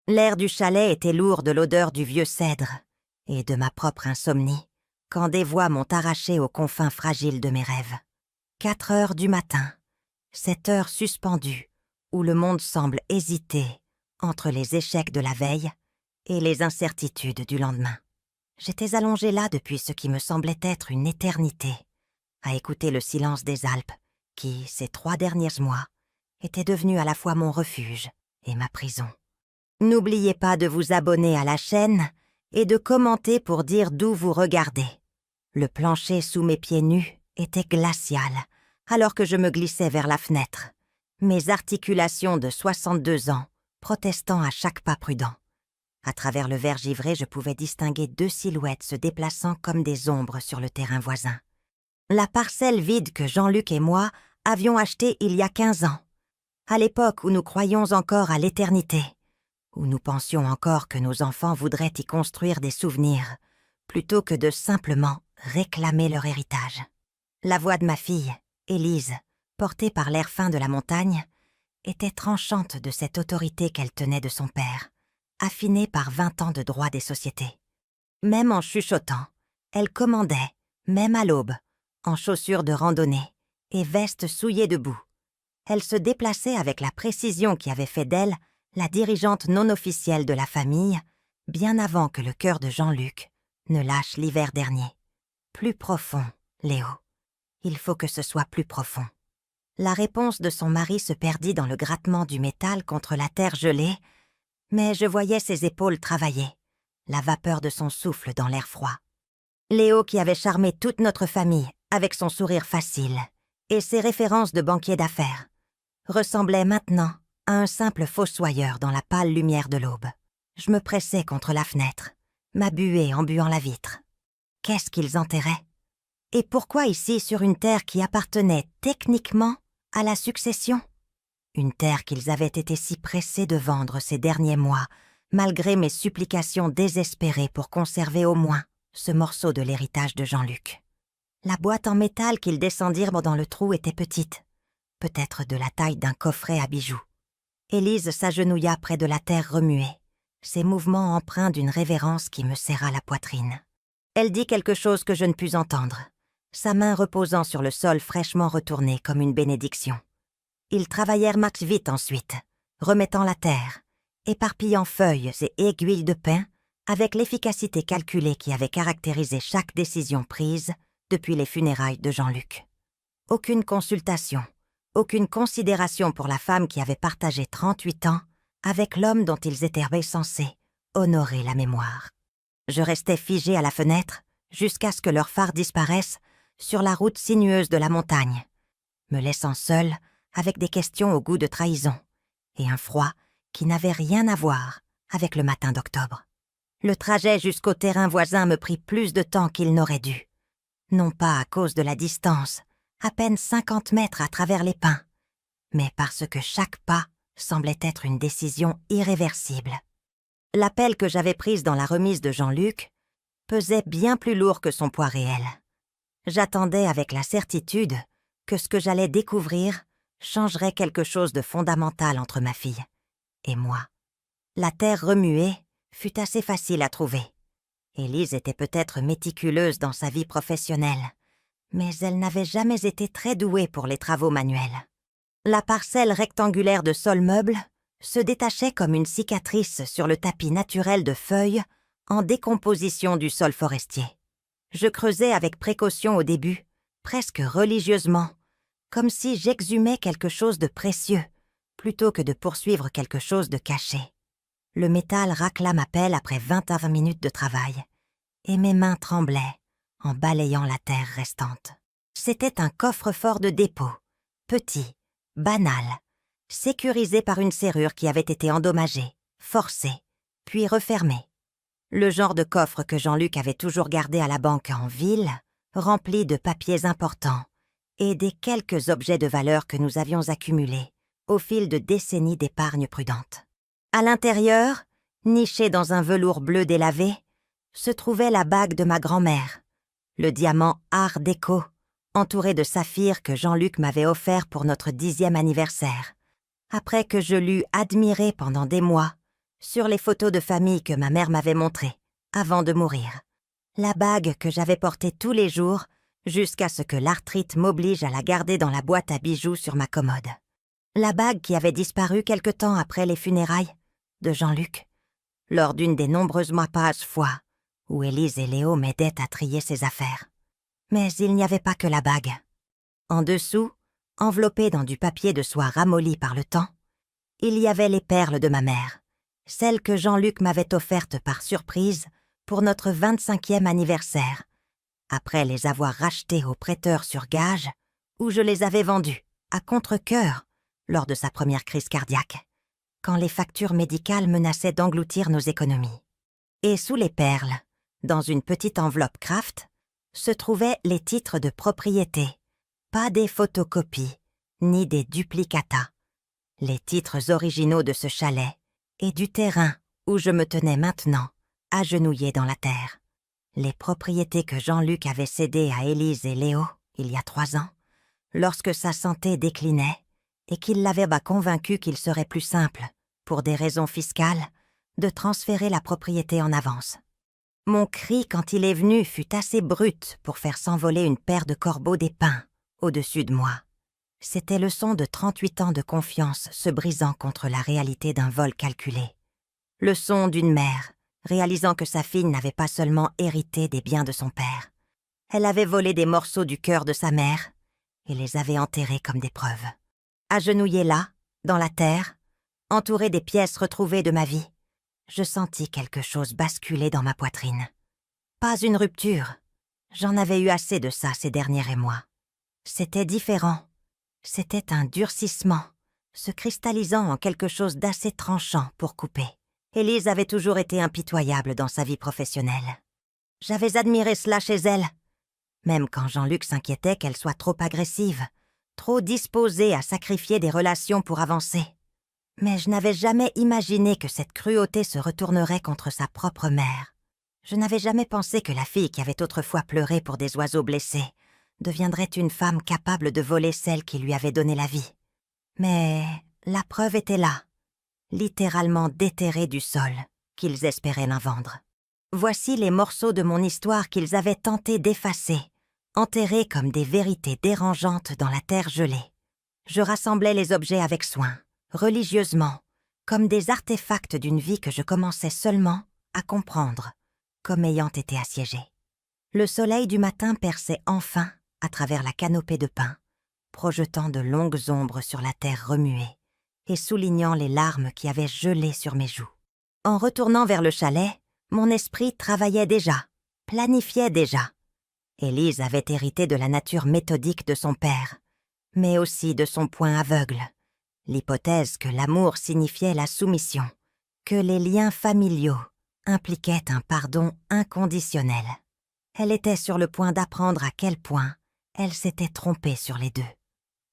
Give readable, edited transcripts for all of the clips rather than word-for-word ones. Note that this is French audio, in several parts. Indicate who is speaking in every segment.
Speaker 1: L'air du chalet était lourd de l'odeur du vieux cèdre et de ma propre insomnie, quand des voix m'ont arraché aux confins fragiles de mes rêves. 4 heures du matin, cette heure suspendue où le monde semble hésiter entre les échecs de la veille et les incertitudes du lendemain. J'étais allongée là depuis ce qui me semblait être une éternité, à écouter le silence des Alpes qui, ces 3 derniers mois, était devenu à la fois mon refuge et ma prison. N'oubliez pas de vous abonner à la chaîne et de commenter pour dire d'où vous regardez. Le plancher sous mes pieds nus était glacial, alors que je me glissais vers la fenêtre, mes articulations de 62 ans protestant à chaque pas prudent. À travers le verre givré, je pouvais distinguer 2 silhouettes se déplaçant comme des ombres sur le terrain voisin. La parcelle vide que Jean-Luc et moi avions achetée il y a 15 ans, à l'époque où nous croyions encore à l'éternité, où nous pensions encore que nos enfants voudraient y construire des souvenirs, plutôt que de simplement réclamer leur héritage. La voix de ma fille, Élise, portée par l'air fin de la montagne, était tranchante de cette autorité qu'elle tenait de son père, affinée par 20 ans de droit des sociétés. Même en chuchotant, elle commandait, même à l'aube, en chaussures de randonnée et veste souillée de boue. Elle se déplaçait avec la précision qui avait fait d'elle la dirigeante non officielle de la famille, bien avant que le cœur de Jean-Luc ne lâche l'hiver dernier. Plus profond, Léo. Il faut que ce soit plus profond. La réponse de son mari se perdit dans le grattement du métal contre la terre gelée, mais je voyais ses épaules travailler, la vapeur de son souffle dans l'air froid. Léo, qui avait charmé toute notre famille avec son sourire facile et ses références de banquier d'affaires, ressemblait maintenant à un simple fossoyeur dans la pâle lumière de l'aube. Je me pressais contre la fenêtre, ma buée embuant la vitre. Qu'est-ce qu'ils enterraient? Et pourquoi ici, sur une terre qui appartenait techniquement à la succession? Une terre qu'ils avaient été si pressés de vendre ces derniers mois, malgré mes supplications désespérées pour conserver au moins ce morceau de l'héritage de Jean-Luc. La boîte en métal qu'ils descendirent dans le trou était petite, peut-être de la taille d'un coffret à bijoux. Élise s'agenouilla près de la terre remuée, ses mouvements empreints d'une révérence qui me serra la poitrine. Elle dit quelque chose que je ne pus entendre, sa main reposant sur le sol fraîchement retourné comme une bénédiction. Ils travaillèrent max vite ensuite, remettant la terre, éparpillant feuilles et aiguilles de pin avec l'efficacité calculée qui avait caractérisé chaque décision prise depuis les funérailles de Jean-Luc. Aucune consultation, aucune considération pour la femme qui avait partagé 38 ans avec l'homme dont ils étaient censés honorer la mémoire. Je restais figée à la fenêtre jusqu'à ce que leurs phares disparaissent sur la route sinueuse de la montagne, me laissant seule avec des questions au goût de trahison et un froid qui n'avait rien à voir avec le matin d'octobre. Le trajet jusqu'au terrain voisin me prit plus de temps qu'il n'aurait dû. Non pas à cause de la distance, à peine 50 mètres à travers les pins, mais parce que chaque pas semblait être une décision irréversible. L'appel que j'avais prise dans la remise de Jean-Luc pesait bien plus lourd que son poids réel. J'attendais avec la certitude que ce que j'allais découvrir changerait quelque chose de fondamental entre ma fille et moi. La terre remuée fut assez facile à trouver. Élise était peut-être méticuleuse dans sa vie professionnelle, mais elle n'avait jamais été très douée pour les travaux manuels. La parcelle rectangulaire de sol meuble se détachait comme une cicatrice sur le tapis naturel de feuilles en décomposition du sol forestier. Je creusais avec précaution au début, presque religieusement, comme si j'exhumais quelque chose de précieux, plutôt que de poursuivre quelque chose de caché. Le métal racla ma pelle après 20 minutes de travail, et mes mains tremblaient en balayant la terre restante. C'était un coffre-fort de dépôt, petit, banal, sécurisé par une serrure qui avait été endommagée, forcée, puis refermée. Le genre de coffre que Jean-Luc avait toujours gardé à la banque en ville, rempli de papiers importants et des quelques objets de valeur que nous avions accumulés au fil de décennies d'épargne prudente. À l'intérieur, nichée dans un velours bleu délavé, se trouvait la bague de ma grand-mère, le diamant Art déco, entouré de saphirs que Jean-Luc m'avait offert pour notre 10e anniversaire, après que je l'eus admiré pendant des mois, sur les photos de famille que ma mère m'avait montrées, avant de mourir. La bague que j'avais portée tous les jours, jusqu'à ce que l'arthrite m'oblige à la garder dans la boîte à bijoux sur ma commode. La bague qui avait disparu quelque temps après les funérailles de Jean-Luc, lors d'une des nombreuses fois où Élise et Léo m'aidaient à trier ses affaires. Mais il n'y avait pas que la bague. En dessous, enveloppées dans du papier de soie ramolli par le temps, il y avait les perles de ma mère, celles que Jean-Luc m'avait offertes par surprise pour notre 25e anniversaire, après les avoir rachetées au prêteur sur gage, où je les avais vendues, à contre-cœur, lors de sa première crise cardiaque, quand les factures médicales menaçaient d'engloutir nos économies. Et sous les perles, dans une petite enveloppe Kraft, se trouvaient les titres de propriété, pas des photocopies, ni des duplicata, les titres originaux de ce chalet et du terrain où je me tenais maintenant, agenouillée dans la terre. Les propriétés que Jean-Luc avait cédées à Élise et Léo il y a 3 ans, lorsque sa santé déclinait et qu'il l'avait convaincu qu'il serait plus simple, pour des raisons fiscales, de transférer la propriété en avance. Mon cri quand il est venu fut assez brut pour faire s'envoler une paire de corbeaux des pins au-dessus de moi. C'était le son de 38 ans de confiance se brisant contre la réalité d'un vol calculé. Le son d'une mère, réalisant que sa fille n'avait pas seulement hérité des biens de son père. Elle avait volé des morceaux du cœur de sa mère et les avait enterrés comme des preuves. Agenouillée là, dans la terre, entourée des pièces retrouvées de ma vie, je sentis quelque chose basculer dans ma poitrine. Pas une rupture. J'en avais eu assez de ça ces derniers mois. C'était différent. C'était un durcissement, se cristallisant en quelque chose d'assez tranchant pour couper. Élise avait toujours été impitoyable dans sa vie professionnelle. J'avais admiré cela chez elle, même quand Jean-Luc s'inquiétait qu'elle soit trop agressive, trop disposée à sacrifier des relations pour avancer. Mais je n'avais jamais imaginé que cette cruauté se retournerait contre sa propre mère. Je n'avais jamais pensé que la fille qui avait autrefois pleuré pour des oiseaux blessés deviendrait une femme capable de voler celle qui lui avait donné la vie. Mais la preuve était là, littéralement déterrée du sol, qu'ils espéraient la vendre. Voici les morceaux de mon histoire qu'ils avaient tenté d'effacer, enterrés comme des vérités dérangeantes dans la terre gelée. Je rassemblais les objets avec soin, religieusement, comme des artefacts d'une vie que je commençais seulement à comprendre, comme ayant été assiégée. Le soleil du matin perçait enfin à travers la canopée de pins, projetant de longues ombres sur la terre remuée et soulignant les larmes qui avaient gelé sur mes joues. En retournant vers le chalet, mon esprit travaillait déjà, planifiait déjà. Élise avait hérité de la nature méthodique de son père, mais aussi de son point aveugle, l'hypothèse que l'amour signifiait la soumission, que les liens familiaux impliquaient un pardon inconditionnel. Elle était sur le point d'apprendre à quel point elle s'était trompée sur les deux.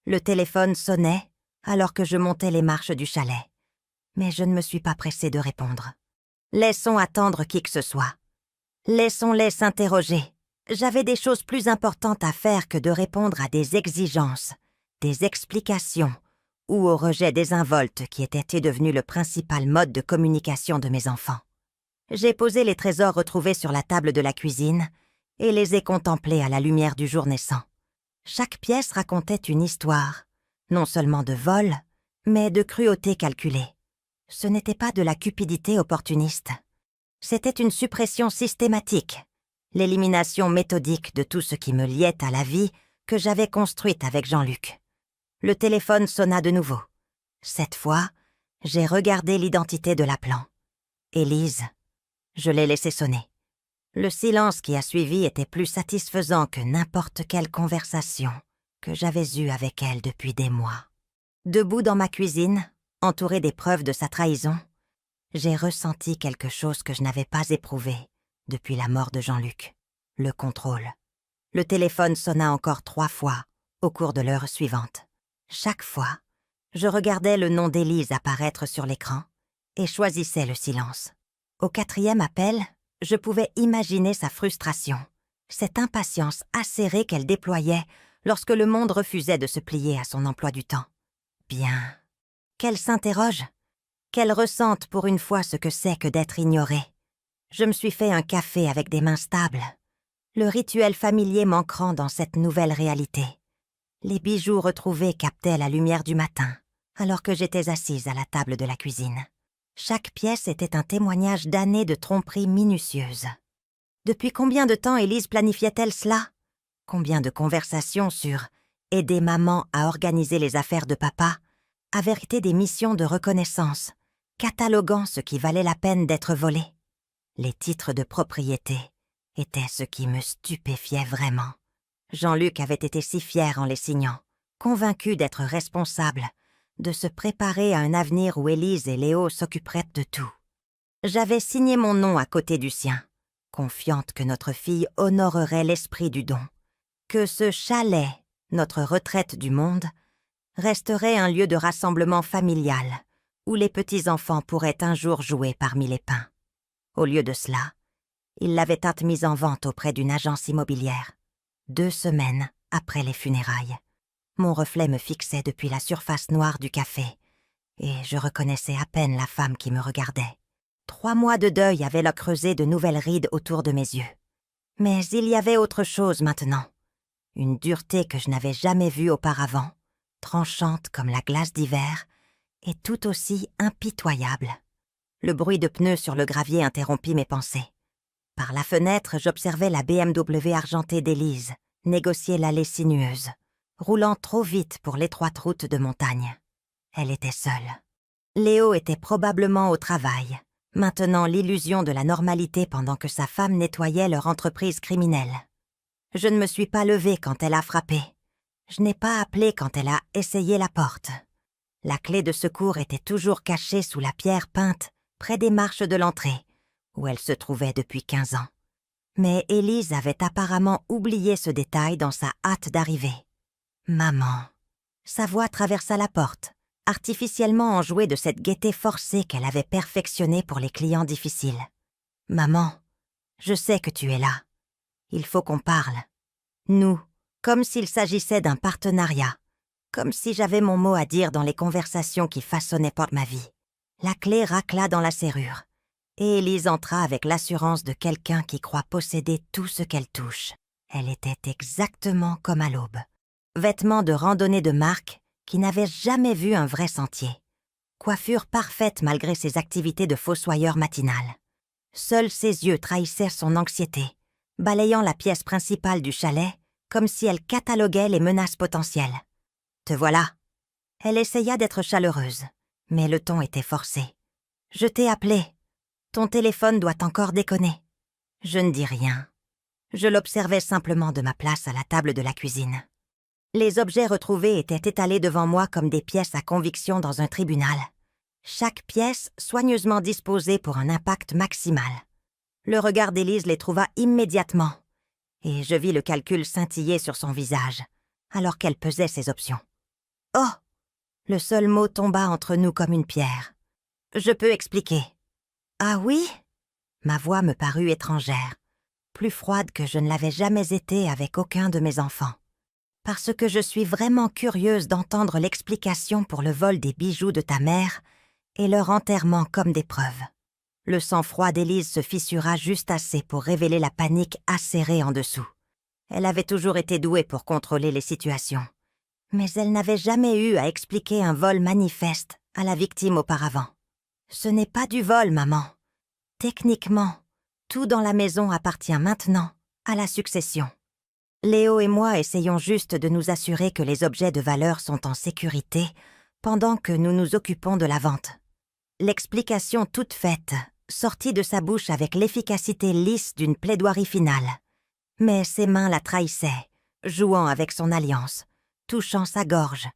Speaker 1: Le téléphone sonnait alors que je montais les marches du chalet, mais je ne me suis pas pressée de répondre. Laissons attendre qui que ce soit. Laissons-les s'interroger. J'avais des choses plus importantes à faire que de répondre à des exigences, des explications ou au rejet désinvolte qui était devenu le principal mode de communication de mes enfants. J'ai posé les trésors retrouvés sur la table de la cuisine et les ai contemplés à la lumière du jour naissant. Chaque pièce racontait une histoire, non seulement de vol, mais de cruauté calculée. Ce n'était pas de la cupidité opportuniste. C'était une suppression systématique, l'élimination méthodique de tout ce qui me liait à la vie que j'avais construite avec Jean-Luc. Le téléphone sonna de nouveau. Cette fois, j'ai regardé l'identité de l'appelant. Élise. Je l'ai laissé sonner. Le silence qui a suivi était plus satisfaisant que n'importe quelle conversation que j'avais eue avec elle depuis des mois. Debout dans ma cuisine, entourée des preuves de sa trahison, j'ai ressenti quelque chose que je n'avais pas éprouvé depuis la mort de Jean-Luc, le contrôle. Le téléphone sonna encore 3 fois au cours de l'heure suivante. Chaque fois, je regardais le nom d'Élise apparaître sur l'écran et choisissais le silence. Au 4e appel, je pouvais imaginer sa frustration, cette impatience acérée qu'elle déployait lorsque le monde refusait de se plier à son emploi du temps. Bien. Qu'elle s'interroge, Qu'elle ressente pour une fois ce que c'est que d'être ignorée. Je me suis fait un café avec des mains stables. Le rituel familier manquant dans cette nouvelle réalité. Les bijoux retrouvés captaient la lumière du matin, alors que j'étais assise à la table de la cuisine. Chaque pièce était un témoignage d'années de tromperie minutieuse. Depuis combien de temps Élise planifiait-elle cela? Combien de conversations sur « aider maman à organiser les affaires de papa » avaient été des missions de reconnaissance, cataloguant ce qui valait la peine d'être volé. Les titres de propriété étaient ce qui me stupéfiait vraiment. Jean-Luc avait été si fier en les signant, convaincu d'être responsable, de se préparer à un avenir où Élise et Léo s'occuperaient de tout. J'avais signé mon nom à côté du sien, confiante que notre fille honorerait l'esprit du don, que ce chalet, notre retraite du monde, resterait un lieu de rassemblement familial, où les petits-enfants pourraient un jour jouer parmi les pins. Au lieu de cela, il l'avait mise en vente auprès d'une agence immobilière, 2 semaines après les funérailles. Mon reflet me fixait depuis la surface noire du café, et je reconnaissais à peine la femme qui me regardait. 3 mois de deuil avaient là creusé de nouvelles rides autour de mes yeux. Mais il y avait autre chose maintenant. Une dureté que je n'avais jamais vue auparavant, tranchante comme la glace d'hiver, et tout aussi impitoyable. Le bruit de pneus sur le gravier interrompit mes pensées. Par la fenêtre, j'observais la BMW argentée d'Élise, négocier l'allée sinueuse, roulant trop vite pour l'étroite route de montagne. Elle était seule. Léo était probablement au travail, maintenant l'illusion de la normalité pendant que sa femme nettoyait leur entreprise criminelle. Je ne me suis pas levée quand elle a frappé. Je n'ai pas appelé quand elle a essayé la porte. La clé de secours était toujours cachée sous la pierre peinte près des marches de l'entrée, où elle se trouvait depuis 15 ans. Mais Élise avait apparemment oublié ce détail dans sa hâte d'arriver. Maman. Sa voix traversa la porte, artificiellement enjouée de cette gaieté forcée qu'elle avait perfectionnée pour les clients difficiles. Maman, je sais que tu es là. Il faut qu'on parle. Nous, comme s'il s'agissait d'un partenariat, comme si j'avais mon mot à dire dans les conversations qui façonnaient pour ma vie. La clé racla dans la serrure, et Élise entra avec l'assurance de quelqu'un qui croit posséder tout ce qu'elle touche. Elle était exactement comme à l'aube. Vêtements de randonnée de marque qui n'avaient jamais vu un vrai sentier. Coiffure parfaite malgré ses activités de fossoyeur matinal. Seuls ses yeux trahissaient son anxiété, balayant la pièce principale du chalet comme si elle cataloguait les menaces potentielles. « Te voilà !» Elle essaya d'être chaleureuse, mais le ton était forcé. « Je t'ai appelé. Ton téléphone doit encore déconner. » Je ne dis rien. Je l'observais simplement de ma place à la table de la cuisine. Les objets retrouvés étaient étalés devant moi comme des pièces à conviction dans un tribunal. Chaque pièce soigneusement disposée pour un impact maximal. Le regard d'Élise les trouva immédiatement, et je vis le calcul scintiller sur son visage, alors qu'elle pesait ses options. « Oh !» Le seul mot tomba entre nous comme une pierre. « Je peux expliquer. »« Ah oui ?» Ma voix me parut étrangère, plus froide que je ne l'avais jamais été avec aucun de mes enfants. Parce que je suis vraiment curieuse d'entendre l'explication pour le vol des bijoux de ta mère et leur enterrement comme des preuves. Le sang-froid d'Élise se fissura juste assez pour révéler la panique acérée en dessous. Elle avait toujours été douée pour contrôler les situations, mais elle n'avait jamais eu à expliquer un vol manifeste à la victime auparavant. Ce n'est pas du vol, maman. Techniquement, tout dans la maison appartient maintenant à la succession. Léo et moi essayons juste de nous assurer que les objets de valeur sont en sécurité pendant que nous nous occupons de la vente. L'explication toute faite sortit de sa bouche avec l'efficacité lisse d'une plaidoirie finale. Mais ses mains la trahissaient, jouant avec son alliance, touchant sa gorge,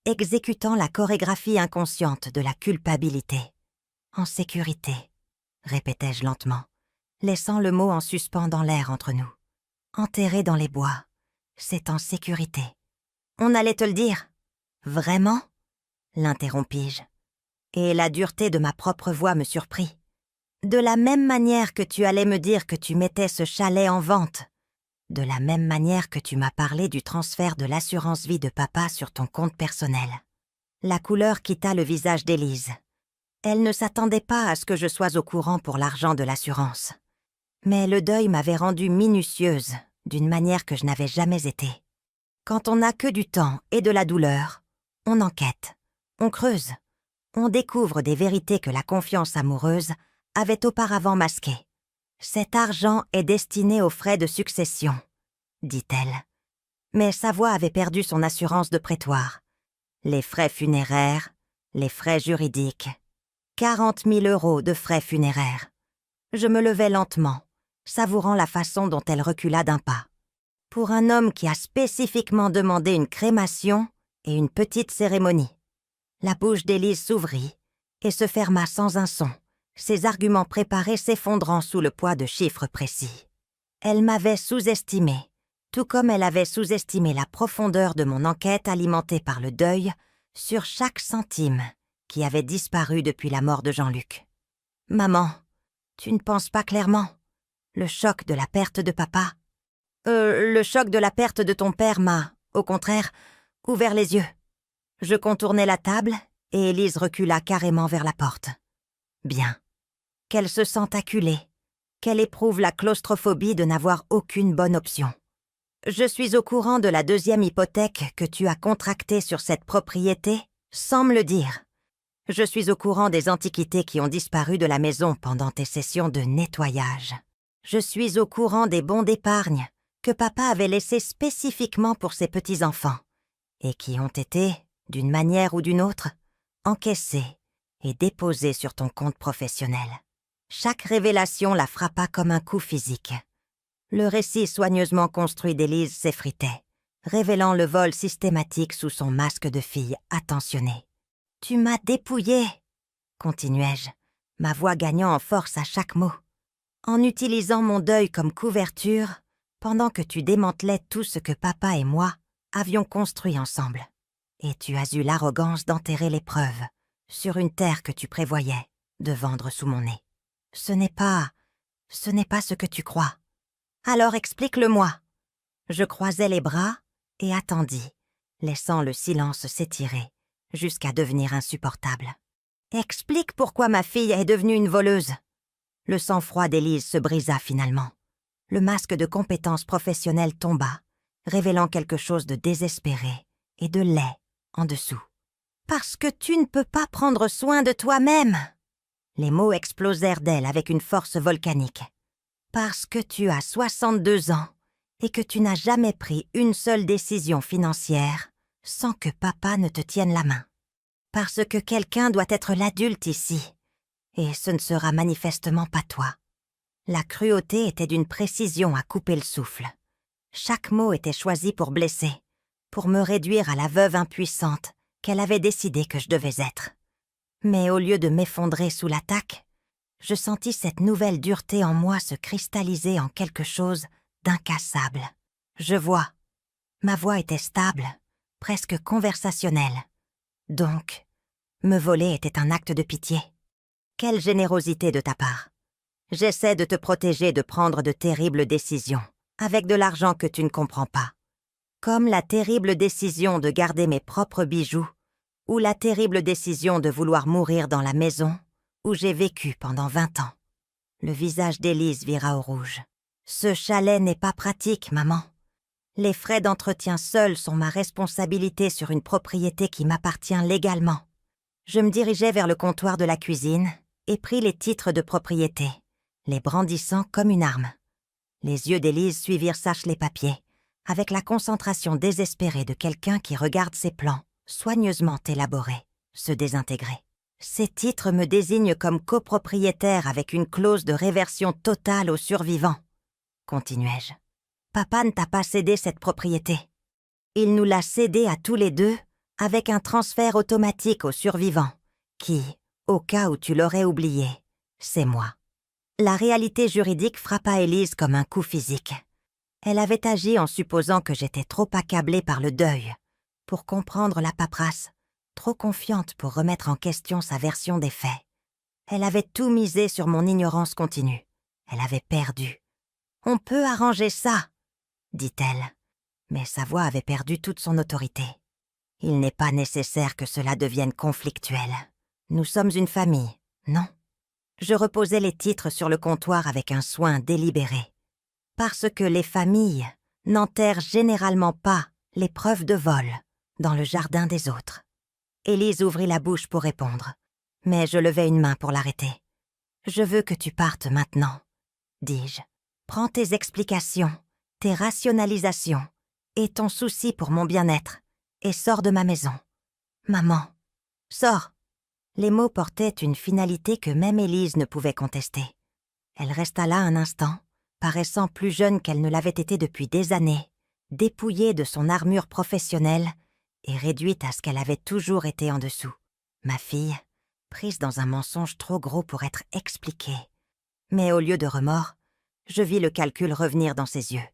Speaker 1: exécutant la chorégraphie inconsciente de la culpabilité. « En sécurité », répétais-je lentement, laissant le mot en suspens dans l'air entre nous. Enterré dans les bois, c'est en sécurité. On allait te le dire. Vraiment? L'interrompis-je. Et la dureté de ma propre voix me surprit. De la même manière que tu allais me dire que tu mettais ce chalet en vente. De la même manière que tu m'as parlé du transfert de l'assurance-vie de papa sur ton compte personnel. La couleur quitta le visage d'Élise. Elle ne s'attendait pas à ce que je sois au courant pour l'argent de l'assurance. Mais le deuil m'avait rendue minutieuse, d'une manière que je n'avais jamais été. Quand on n'a que du temps et de la douleur, on enquête, on creuse, on découvre des vérités que la confiance amoureuse avait auparavant masquées. Cet argent est destiné aux frais de succession, dit-elle. Mais sa voix avait perdu son assurance de prétoire. Les frais funéraires, les frais juridiques. 40 000 € de frais funéraires. Je me levai lentement, savourant la façon dont elle recula d'un pas. Pour un homme qui a spécifiquement demandé une crémation et une petite cérémonie. La bouche d'Élise s'ouvrit et se ferma sans un son, ses arguments préparés s'effondrant sous le poids de chiffres précis. Elle m'avait sous-estimé, tout comme elle avait sous-estimé la profondeur de mon enquête alimentée par le deuil sur chaque centime qui avait disparu depuis la mort de Jean-Luc. « Maman, tu ne penses pas clairement. Le choc de la perte de papa. Le choc de la perte de ton père m'a, au contraire, ouvert les yeux. » Je contournai la table et Élise recula carrément vers la porte. Bien. Qu'elle se sente acculée, qu'elle éprouve la claustrophobie de n'avoir aucune bonne option. Je suis au courant de la deuxième hypothèque que tu as contractée sur cette propriété, sans me le dire. Je suis au courant des antiquités qui ont disparu de la maison pendant tes sessions de nettoyage. Je suis au courant des bons d'épargne que papa avait laissés spécifiquement pour ses petits-enfants et qui ont été, d'une manière ou d'une autre, encaissés et déposés sur ton compte professionnel. Chaque révélation la frappa comme un coup physique. Le récit soigneusement construit d'Élise s'effritait, révélant le vol systématique sous son masque de fille attentionnée. « Tu m'as dépouillée, continuai-je, ma voix gagnant en force à chaque mot, en utilisant mon deuil comme couverture pendant que tu démantelais tout ce que papa et moi avions construit ensemble. Et tu as eu l'arrogance d'enterrer les preuves sur une terre que tu prévoyais de vendre sous mon nez. Ce n'est pas ce que tu crois. Alors explique-le-moi. » Je croisai les bras et attendis, laissant le silence s'étirer jusqu'à devenir insupportable. « Explique pourquoi ma fille est devenue une voleuse. » Le sang-froid d'Élise se brisa finalement. Le masque de compétence professionnelle tomba, révélant quelque chose de désespéré et de laid en dessous. « Parce que tu ne peux pas prendre soin de toi-même !» Les mots explosèrent d'elle avec une force volcanique. « Parce que tu as 62 ans et que tu n'as jamais pris une seule décision financière sans que papa ne te tienne la main. Parce que quelqu'un doit être l'adulte ici, et ce ne sera manifestement pas toi. » La cruauté était d'une précision à couper le souffle. Chaque mot était choisi pour blesser, pour me réduire à la veuve impuissante qu'elle avait décidé que je devais être. Mais au lieu de m'effondrer sous l'attaque, je sentis cette nouvelle dureté en moi se cristalliser en quelque chose d'incassable. Je vois. Ma voix était stable, presque conversationnelle. Donc, me voler était un acte de pitié. Quelle générosité de ta part. J'essaie de te protéger de prendre de terribles décisions, avec de l'argent que tu ne comprends pas. Comme la terrible décision de garder mes propres bijoux, ou la terrible décision de vouloir mourir dans la maison où j'ai vécu pendant 20 ans. Le visage d'Élise vira au rouge. « Ce chalet n'est pas pratique, maman. Les frais d'entretien seuls sont ma responsabilité sur une propriété qui m'appartient légalement. » Je me dirigeai vers le comptoir de la cuisine et pris les titres de propriété, les brandissant comme une arme. Les yeux d'Élise suivirent sachent les papiers, avec la concentration désespérée de quelqu'un qui regarde ses plans, soigneusement élaborés, se désintégrer. « Ces titres me désignent comme copropriétaire avec une clause de réversion totale aux survivants, » continuai-je. « Papa ne t'a pas cédé cette propriété. Il nous l'a cédée à tous les deux avec un transfert automatique aux survivants, qui, au cas où tu l'aurais oublié, c'est moi. » La réalité juridique frappa Élise comme un coup physique. Elle avait agi en supposant que j'étais trop accablée par le deuil pour comprendre la paperasse, trop confiante pour remettre en question sa version des faits. Elle avait tout misé sur mon ignorance continue. Elle avait perdu. « On peut arranger ça, » dit-elle, mais sa voix avait perdu toute son autorité. « Il n'est pas nécessaire que cela devienne conflictuel. Nous sommes une famille, non? Je reposais les titres sur le comptoir avec un soin délibéré. Parce que les familles n'enterrent généralement pas les preuves de vol dans le jardin des autres. Élise ouvrit la bouche pour répondre, mais je levai une main pour l'arrêter. « Je veux que tu partes maintenant, » dis-je. « Prends tes explications, tes rationalisations et ton souci pour mon bien-être et sors de ma maison. Maman, sors !» Les mots portaient une finalité que même Élise ne pouvait contester. Elle resta là un instant, paraissant plus jeune qu'elle ne l'avait été depuis des années, dépouillée de son armure professionnelle et réduite à ce qu'elle avait toujours été en dessous. Ma fille, prise dans un mensonge trop gros pour être expliqué. Mais au lieu de remords, je vis le calcul revenir dans ses yeux.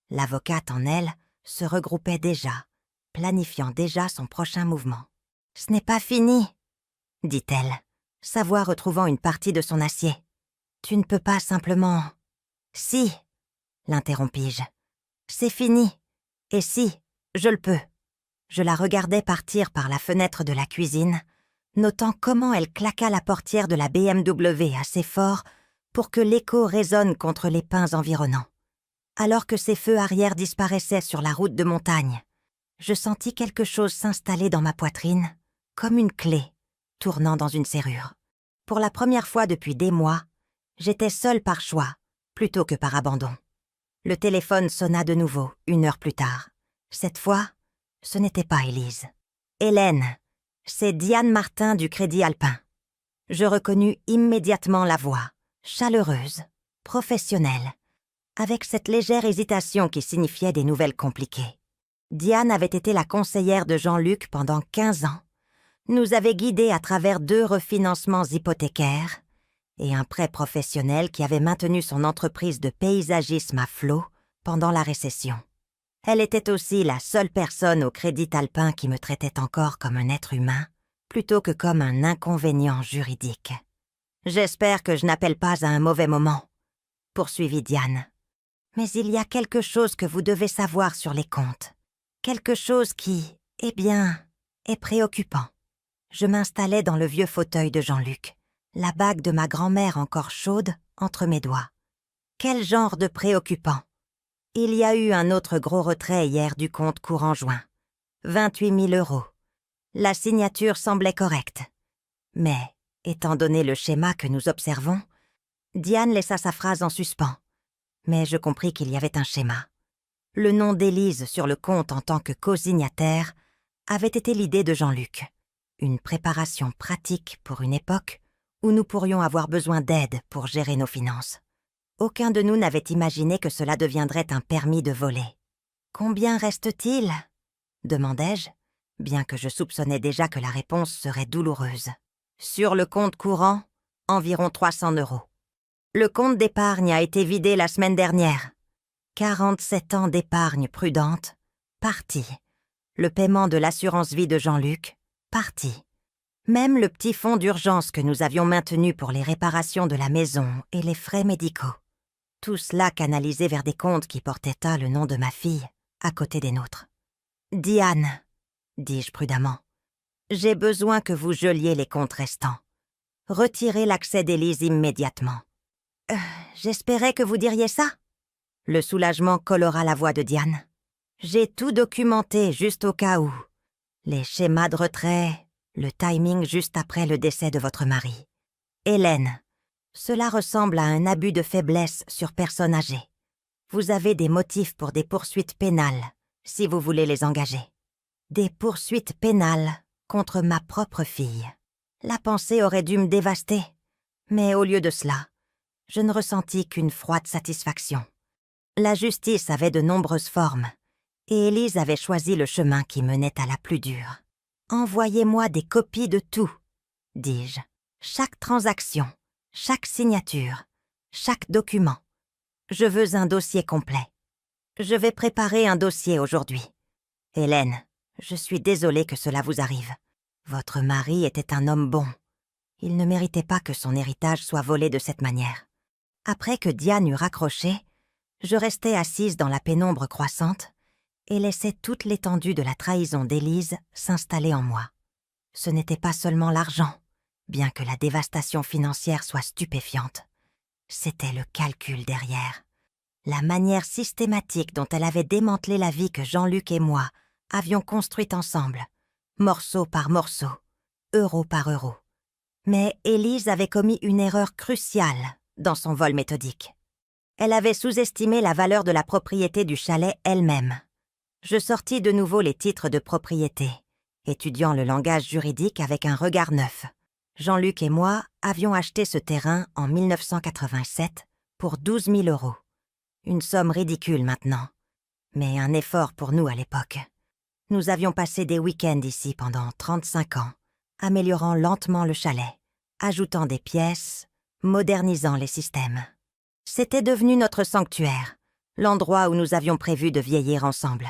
Speaker 1: L'avocate en elle se regroupait déjà, planifiant déjà son prochain mouvement. « Ce n'est pas fini !» dit-elle, sa voix retrouvant une partie de son acier. « Tu ne peux pas simplement... »« Si !» l'interrompis-je. « C'est fini. Et si, je le peux. » Je la regardais partir par la fenêtre de la cuisine, notant comment elle claqua la portière de la BMW assez fort pour que l'écho résonne contre les pins environnants. Alors que ses feux arrière disparaissaient sur la route de montagne, je sentis quelque chose s'installer dans ma poitrine, comme une clé, tournant dans une serrure. Pour la première fois depuis des mois, j'étais seule par choix, plutôt que par abandon. Le téléphone sonna de nouveau, 1 heure plus tard. Cette fois, ce n'était pas Élise. « Hélène, c'est Diane Martin du Crédit Alpin. » Je reconnus immédiatement la voix, chaleureuse, professionnelle, avec cette légère hésitation qui signifiait des nouvelles compliquées. Diane avait été la conseillère de Jean-Luc pendant 15 ans, nous avait guidés à travers 2 refinancements hypothécaires et un prêt professionnel qui avait maintenu son entreprise de paysagisme à flot pendant la récession. Elle était aussi la seule personne au Crédit Alpin qui me traitait encore comme un être humain, plutôt que comme un inconvénient juridique. « J'espère que je n'appelle pas à un mauvais moment, » poursuivit Diane. « Mais il y a quelque chose que vous devez savoir sur les comptes. Quelque chose qui, eh bien, est préoccupant. » Je m'installais dans le vieux fauteuil de Jean-Luc, la bague de ma grand-mère encore chaude entre mes doigts. Quel genre de préoccupant? Il y a eu un autre gros retrait hier du compte courant juin. 28 000 €. La signature semblait correcte. Mais, étant donné le schéma que nous observons, Diane laissa sa phrase en suspens. Mais je compris qu'il y avait un schéma. Le nom d'Élise sur le compte en tant que cosignataire avait été l'idée de Jean-Luc. Une préparation pratique pour une époque où nous pourrions avoir besoin d'aide pour gérer nos finances. Aucun de nous n'avait imaginé que cela deviendrait un permis de voler. « Combien reste-t-il » demandai-je, bien que je soupçonnais déjà que la réponse serait douloureuse. « Sur le compte courant, environ 300 €. Le compte d'épargne a été vidé la semaine dernière. 47 ans d'épargne prudente, parti. Le paiement de l'assurance vie de Jean-Luc, parti. Même le petit fonds d'urgence que nous avions maintenu pour les réparations de la maison et les frais médicaux. Tout cela canalisé vers des comptes qui portaient le nom de ma fille, à côté des nôtres. « Diane, » dis-je prudemment, « j'ai besoin que vous geliez les comptes restants. Retirez l'accès d'Élise immédiatement. » J'espérais que vous diriez ça. Le soulagement colora la voix de Diane. « J'ai tout documenté juste au cas où. Les schémas de retrait, le timing juste après le décès de votre mari. Hélène, cela ressemble à un abus de faiblesse sur personne âgée. Vous avez des motifs pour des poursuites pénales, si vous voulez les engager. Des poursuites pénales contre ma propre fille. La pensée aurait dû me dévaster, mais au lieu de cela, je ne ressentis qu'une froide satisfaction. La justice avait de nombreuses formes, et Élise avait choisi le chemin qui menait à la plus dure. « Envoyez-moi des copies de tout, » dis-je. « Chaque transaction, chaque signature, chaque document. Je veux un dossier complet. Je vais préparer un dossier aujourd'hui. Hélène, je suis désolée que cela vous arrive. Votre mari était un homme bon. Il ne méritait pas que son héritage soit volé de cette manière. » Après que Diane eut raccroché, je restais assise dans la pénombre croissante et laissais toute l'étendue de la trahison d'Élise s'installer en moi. Ce n'était pas seulement l'argent, bien que la dévastation financière soit stupéfiante. C'était le calcul derrière. La manière systématique dont elle avait démantelé la vie que Jean-Luc et moi avions construite ensemble, morceau par morceau, euro par euro. Mais Élise avait commis une erreur cruciale dans son vol méthodique. Elle avait sous-estimé la valeur de la propriété du chalet elle-même. Je sortis de nouveau les titres de propriété, étudiant le langage juridique avec un regard neuf. Jean-Luc et moi avions acheté ce terrain en 1987 pour 12 000 €. Une somme ridicule maintenant, mais un effort pour nous à l'époque. Nous avions passé des week-ends ici pendant 35 ans, améliorant lentement le chalet, ajoutant des pièces, modernisant les systèmes. C'était devenu notre sanctuaire, l'endroit où nous avions prévu de vieillir ensemble.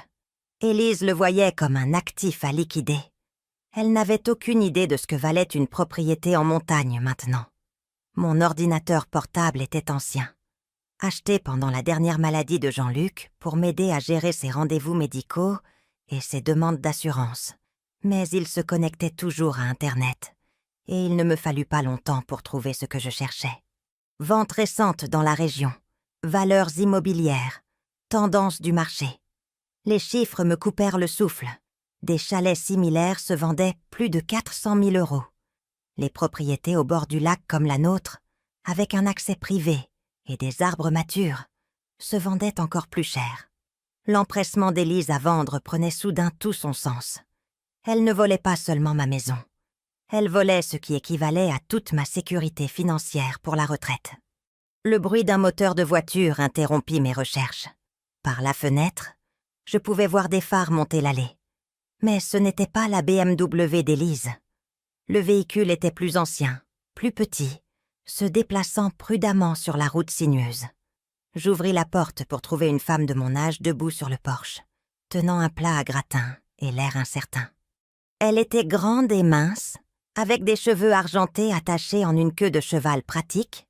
Speaker 1: Élise le voyait comme un actif à liquider. Elle n'avait aucune idée de ce que valait une propriété en montagne maintenant. Mon ordinateur portable était ancien. Acheté pendant la dernière maladie de Jean-Luc pour m'aider à gérer ses rendez-vous médicaux et ses demandes d'assurance. Mais il se connectait toujours à Internet, et il ne me fallut pas longtemps pour trouver ce que je cherchais. Ventes récentes dans la région, valeurs immobilières, tendances du marché. Les chiffres me coupèrent le souffle. Des chalets similaires se vendaient plus de 400 000 €. Les propriétés au bord du lac comme la nôtre, avec un accès privé et des arbres matures, se vendaient encore plus cher. L'empressement d'Élise à vendre prenait soudain tout son sens. Elle ne volait pas seulement ma maison. Elle volait ce qui équivalait à toute ma sécurité financière pour la retraite. Le bruit d'un moteur de voiture interrompit mes recherches. Par la fenêtre, je pouvais voir des phares monter l'allée. Mais ce n'était pas la BMW d'Élise. Le véhicule était plus ancien, plus petit, se déplaçant prudemment sur la route sinueuse. J'ouvris la porte pour trouver une femme de mon âge debout sur le porche, tenant un plat à gratin et l'air incertain. Elle était grande et mince, avec des cheveux argentés attachés en une queue de cheval pratique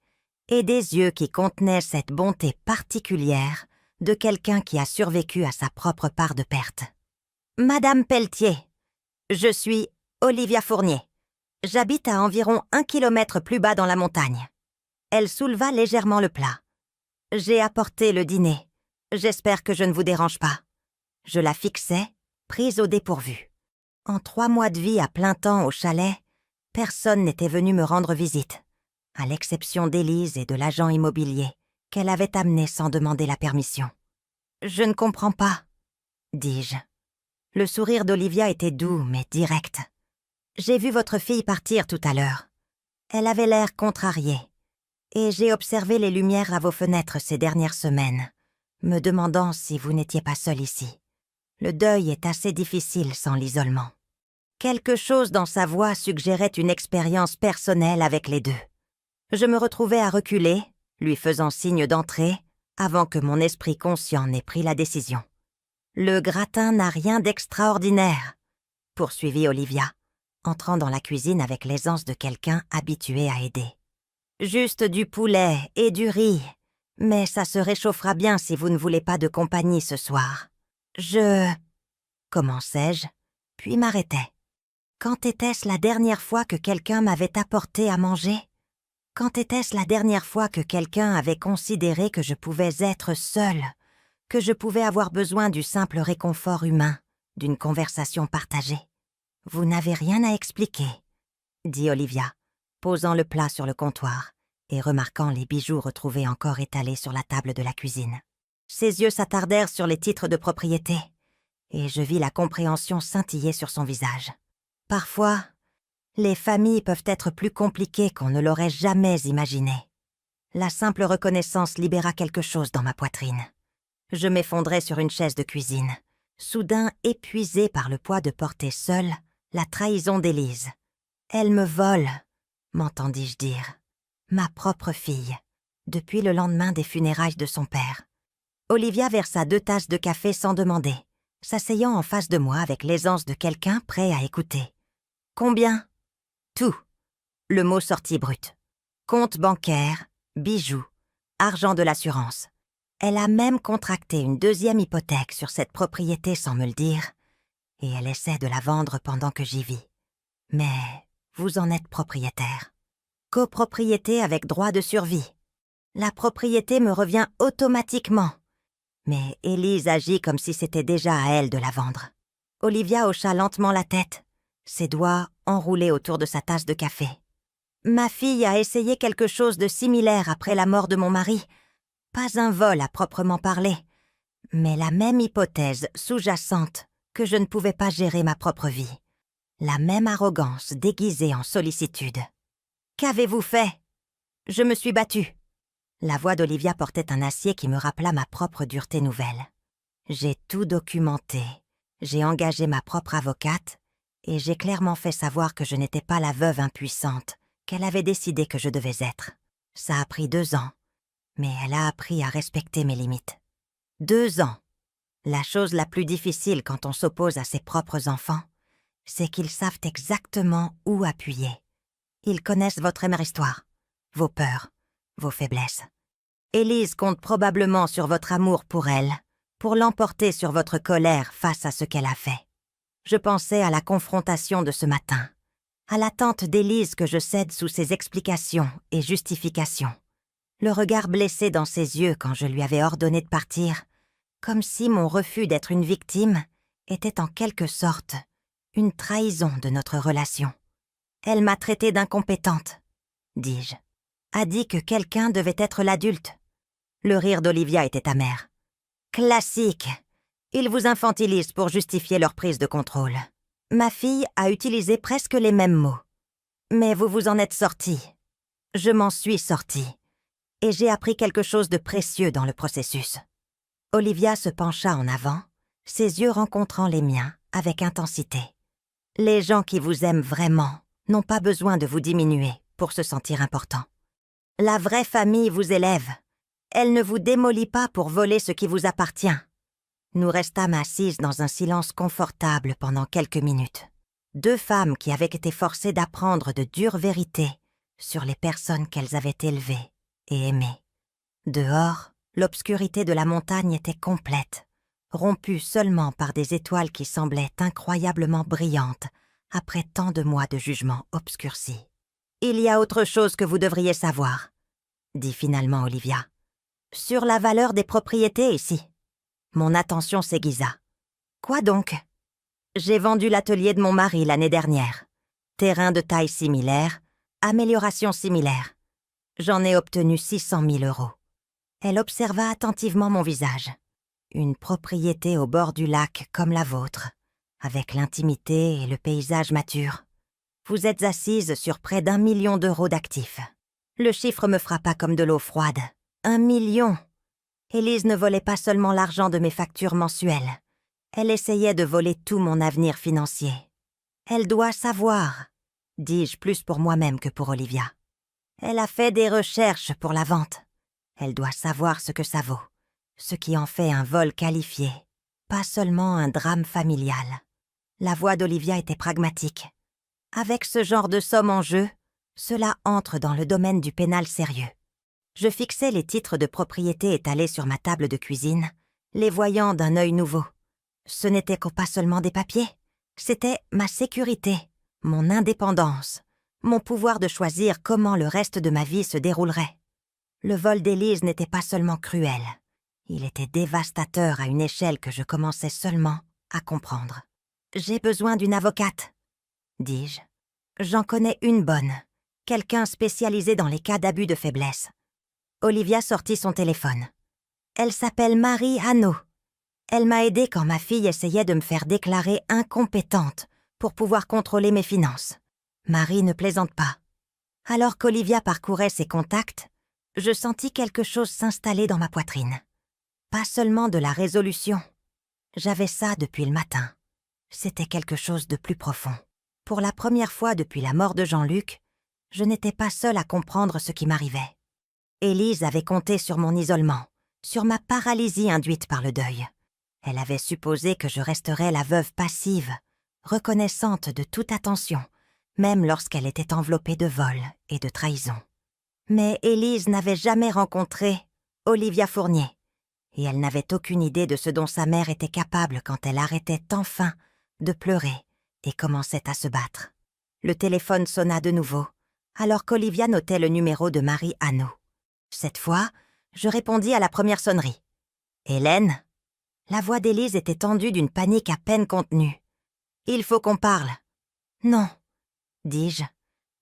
Speaker 1: et des yeux qui contenaient cette bonté particulière de quelqu'un qui a survécu à sa propre part de perte. « Madame Pelletier, je suis Olivia Fournier. J'habite à environ 1 kilomètre plus bas dans la montagne. » Elle souleva légèrement le plat. « J'ai apporté le dîner. J'espère que je ne vous dérange pas. » Je la fixais, prise au dépourvu. En 3 mois de vie à plein temps au chalet, personne n'était venu me rendre visite, à l'exception d'Élise et de l'agent immobilier, qu'elle avait amené sans demander la permission. « Je ne comprends pas, » dis-je. Le sourire d'Olivia était doux mais direct. « J'ai vu votre fille partir tout à l'heure. Elle avait l'air contrariée. Et j'ai observé les lumières à vos fenêtres ces dernières semaines, me demandant si vous n'étiez pas seul ici. Le deuil est assez difficile sans l'isolement. » Quelque chose dans sa voix suggérait une expérience personnelle avec les deux. Je me retrouvais à reculer, lui faisant signe d'entrer, avant que mon esprit conscient n'ait pris la décision. « Le gratin n'a rien d'extraordinaire, » poursuivit Olivia, entrant dans la cuisine avec l'aisance de quelqu'un habitué à aider. « Juste du poulet et du riz, mais ça se réchauffera bien si vous ne voulez pas de compagnie ce soir. Je... » commençai-je, puis m'arrêtai. Quand était-ce la dernière fois que quelqu'un m'avait apporté à manger? Quand était-ce la dernière fois que quelqu'un avait considéré que je pouvais être seule, que je pouvais avoir besoin du simple réconfort humain, d'une conversation partagée? « Vous n'avez rien à expliquer, » dit Olivia, posant le plat sur le comptoir et remarquant les bijoux retrouvés encore étalés sur la table de la cuisine. Ses yeux s'attardèrent sur les titres de propriété, et je vis la compréhension scintiller sur son visage. Parfois, les familles peuvent être plus compliquées qu'on ne l'aurait jamais imaginé. La simple reconnaissance libéra quelque chose dans ma poitrine. Je m'effondrai sur une chaise de cuisine, soudain épuisée par le poids de porter seule la trahison d'Élise. « Elle me vole », m'entendis-je dire. Ma propre fille, depuis le lendemain des funérailles de son père. Olivia versa 2 tasses de café sans demander, s'asseyant en face de moi avec l'aisance de quelqu'un prêt à écouter. « Combien ?»« Tout. » Le mot sortit brut. Compte bancaire, bijoux, argent de l'assurance. Elle a même contracté une 2e hypothèque sur cette propriété sans me le dire, et elle essaie de la vendre pendant que j'y vis. Mais vous en êtes propriétaire. Copropriété avec droit de survie. La propriété me revient automatiquement. Mais Élise agit comme si c'était déjà à elle de la vendre. Olivia hocha lentement la tête, ses doigts enroulés autour de sa tasse de café. Ma fille a essayé quelque chose de similaire après la mort de mon mari. Pas un vol à proprement parler, mais la même hypothèse sous-jacente que je ne pouvais pas gérer ma propre vie. La même arrogance déguisée en sollicitude. « Qu'avez-vous fait ?» « Je me suis battue. » La voix d'Olivia portait un acier qui me rappela ma propre dureté nouvelle. J'ai tout documenté. J'ai engagé ma propre avocate et j'ai clairement fait savoir que je n'étais pas la veuve impuissante qu'elle avait décidé que je devais être. Ça a pris 2 ans, mais elle a appris à respecter mes limites. 2 ans. La chose la plus difficile quand on s'oppose à ses propres enfants, c'est qu'ils savent exactement où appuyer. Ils connaissent votre histoire, vos peurs, vos faiblesses. Élise compte probablement sur votre amour pour elle, pour l'emporter sur votre colère face à ce qu'elle a fait. Je pensais à la confrontation de ce matin, à l'attente d'Élise que je cède sous ses explications et justifications. Le regard blessé dans ses yeux quand je lui avais ordonné de partir, comme si mon refus d'être une victime était en quelque sorte une trahison de notre relation. Elle m'a traitée d'incompétente, dis-je. A dit que quelqu'un devait être l'adulte. Le rire d'Olivia était amer. Classique. Ils vous infantilisent pour justifier leur prise de contrôle. Ma fille a utilisé presque les mêmes mots. Mais vous vous en êtes sorti. Je m'en suis sortie. Et j'ai appris quelque chose de précieux dans le processus. Olivia se pencha en avant, ses yeux rencontrant les miens avec intensité. Les gens qui vous aiment vraiment n'ont pas besoin de vous diminuer pour se sentir important. La vraie famille vous élève. Elle ne vous démolit pas pour voler ce qui vous appartient. Nous restâmes assises dans un silence confortable pendant quelques minutes. 2 femmes qui avaient été forcées d'apprendre de dures vérités sur les personnes qu'elles avaient élevées et aimées. Dehors, l'obscurité de la montagne était complète, rompue seulement par des étoiles qui semblaient incroyablement brillantes après tant de mois de jugement obscurcis. « Il y a autre chose que vous devriez savoir, » dit finalement Olivia. « Sur la valeur des propriétés ici. » Mon attention s'aiguisa. « Quoi donc ?» J'ai vendu l'atelier de mon mari l'année dernière. Terrain de taille similaire, amélioration similaire. J'en ai obtenu 600 000 €. Elle observa attentivement mon visage. Une propriété au bord du lac comme la vôtre, avec l'intimité et le paysage mature. Vous êtes assise sur près d'1 million d'euros d'actifs. Le chiffre me frappa comme de l'eau froide. 1 million! Élise ne volait pas seulement l'argent de mes factures mensuelles. Elle essayait de voler tout mon avenir financier. Elle doit savoir, dis-je plus pour moi-même que pour Olivia. Elle a fait des recherches pour la vente. Elle doit savoir ce que ça vaut, ce qui en fait un vol qualifié, pas seulement un drame familial. La voix d'Olivia était pragmatique. Avec ce genre de somme en jeu, cela entre dans le domaine du pénal sérieux. Je fixais les titres de propriété étalés sur ma table de cuisine, les voyant d'un œil nouveau. Ce n'était pas seulement des papiers, c'était ma sécurité, mon indépendance, mon pouvoir de choisir comment le reste de ma vie se déroulerait. Le vol d'Élise n'était pas seulement cruel, il était dévastateur à une échelle que je commençais seulement à comprendre. « J'ai besoin d'une avocate, » dis-je. « J'en connais une bonne, quelqu'un spécialisé dans les cas d'abus de faiblesse. » Olivia sortit son téléphone. « Elle s'appelle Marie Hano. Elle m'a aidée quand ma fille essayait de me faire déclarer incompétente pour pouvoir contrôler mes finances. Marie ne plaisante pas. » Alors qu'Olivia parcourait ses contacts, je sentis quelque chose s'installer dans ma poitrine. Pas seulement de la résolution. J'avais ça depuis le matin. C'était quelque chose de plus profond. Pour la première fois depuis la mort de Jean-Luc, je n'étais pas seule à comprendre ce qui m'arrivait. Élise avait compté sur mon isolement, sur ma paralysie induite par le deuil. Elle avait supposé que je resterais la veuve passive, reconnaissante de toute attention, même lorsqu'elle était enveloppée de vol et de trahison. Mais Élise n'avait jamais rencontré Olivia Fournier, et elle n'avait aucune idée de ce dont sa mère était capable quand elle arrêtait enfin de pleurer et commençait à se battre. Le téléphone sonna de nouveau, alors qu'Olivia notait le numéro de Marie Hannot. Cette fois, je répondis à la première sonnerie. « Hélène ?» La voix d'Élise était tendue d'une panique à peine contenue. « Il faut qu'on parle. »« Non, » dis-je,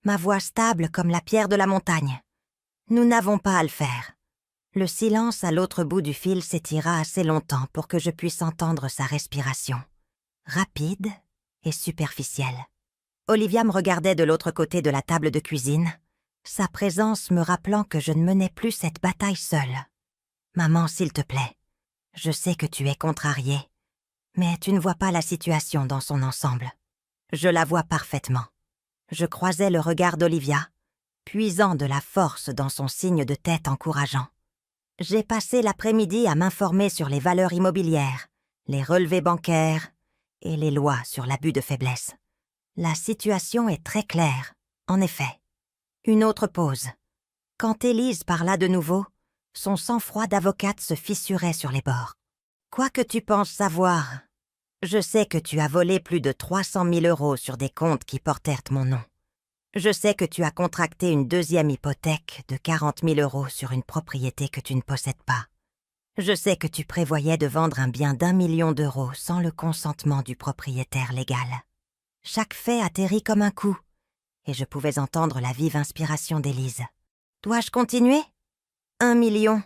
Speaker 1: ma voix stable comme la pierre de la montagne. « Nous n'avons pas à le faire. » Le silence à l'autre bout du fil s'étira assez longtemps pour que je puisse entendre sa respiration. Rapide et superficielle. Olivia me regardait de l'autre côté de la table de cuisine, sa présence me rappelant que je ne menais plus cette bataille seule. « Maman, s'il te plaît, je sais que tu es contrariée, mais tu ne vois pas la situation dans son ensemble. Je la vois parfaitement. » Je croisais le regard d'Olivia, puisant de la force dans son signe de tête encourageant. J'ai passé l'après-midi à m'informer sur les valeurs immobilières, les relevés bancaires et les lois sur l'abus de faiblesse. La situation est très claire, en effet. Une autre pause. Quand Élise parla de nouveau, son sang-froid d'avocate se fissurait sur les bords. « Quoi que tu penses savoir, je sais que tu as volé plus de 300 000 € sur des comptes qui portèrent mon nom. Je sais que tu as contracté une deuxième hypothèque de 40 000 € sur une propriété que tu ne possèdes pas. Je sais que tu prévoyais de vendre un bien d'1 million d'euros sans le consentement du propriétaire légal. » Chaque fait atterrit comme un coup, et je pouvais entendre la vive inspiration d'Élise. « Dois-je continuer ? 1 million !»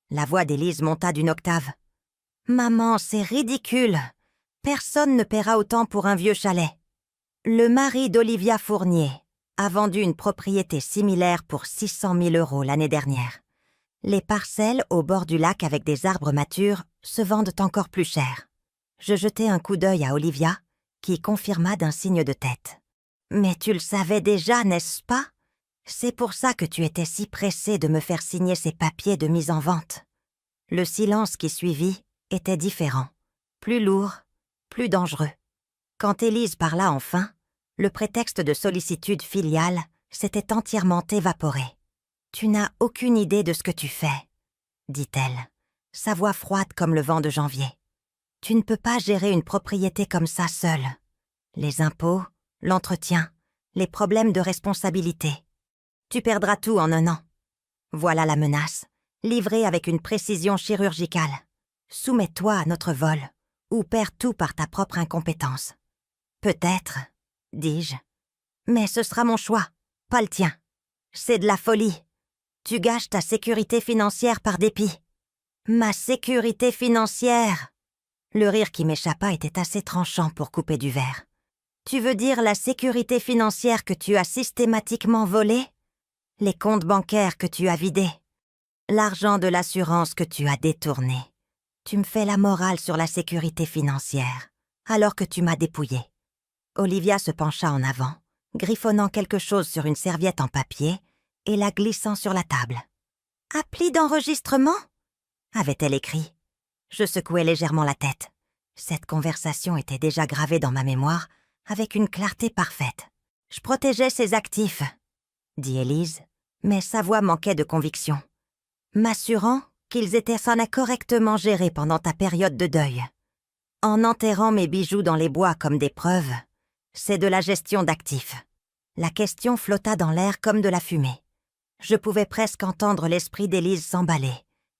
Speaker 1: La voix d'Élise monta d'une octave. « Maman, c'est ridicule. Personne ne paiera autant pour un vieux chalet. » Le mari d'Olivia Fournier a vendu une propriété similaire pour 600 000 € l'année dernière. Les parcelles au bord du lac avec des arbres matures se vendent encore plus cher. Je jetai un coup d'œil à Olivia, qui confirma d'un signe de tête. « Mais tu le savais déjà, n'est-ce pas ? C'est pour ça que tu étais si pressée de me faire signer ces papiers de mise en vente. » Le silence qui suivit était différent, plus lourd, plus dangereux. Quand Élise parla enfin, le prétexte de sollicitude filiale s'était entièrement évaporé. « Tu n'as aucune idée de ce que tu fais, » dit-elle, sa voix froide comme le vent de janvier. « Tu ne peux pas gérer une propriété comme ça seule. Les impôts, l'entretien, les problèmes de responsabilité. Tu perdras tout en 1 an. Voilà la menace, livrée avec une précision chirurgicale. Soumets-toi à notre vol, ou perds tout par ta propre incompétence. » « Peut-être, » dis-je, « mais ce sera mon choix, pas le tien. C'est de la folie. Tu gâches ta sécurité financière par dépit. »« Ma sécurité financière !» Le rire qui m'échappa était assez tranchant pour couper du verre. « Tu veux dire la sécurité financière que tu as systématiquement volée ? Les comptes bancaires que tu as vidés ? L'argent de l'assurance que tu as détourné ? Tu me fais la morale sur la sécurité financière, alors que tu m'as dépouillée. » Olivia se pencha en avant, griffonnant quelque chose sur une serviette en papier et la glissant sur la table. « Appli d'enregistrement ?» avait-elle écrit. Je secouai légèrement la tête. Cette conversation était déjà gravée dans ma mémoire avec une clarté parfaite. « Je protégeais ses actifs, » dit Élise, mais sa voix manquait de conviction. « M'assurant qu'ils étaient correctement gérés pendant ta période de deuil. En enterrant mes bijoux dans les bois comme des preuves, c'est de la gestion d'actifs. » La question flotta dans l'air comme de la fumée. Je pouvais presque entendre l'esprit d'Élise s'emballer,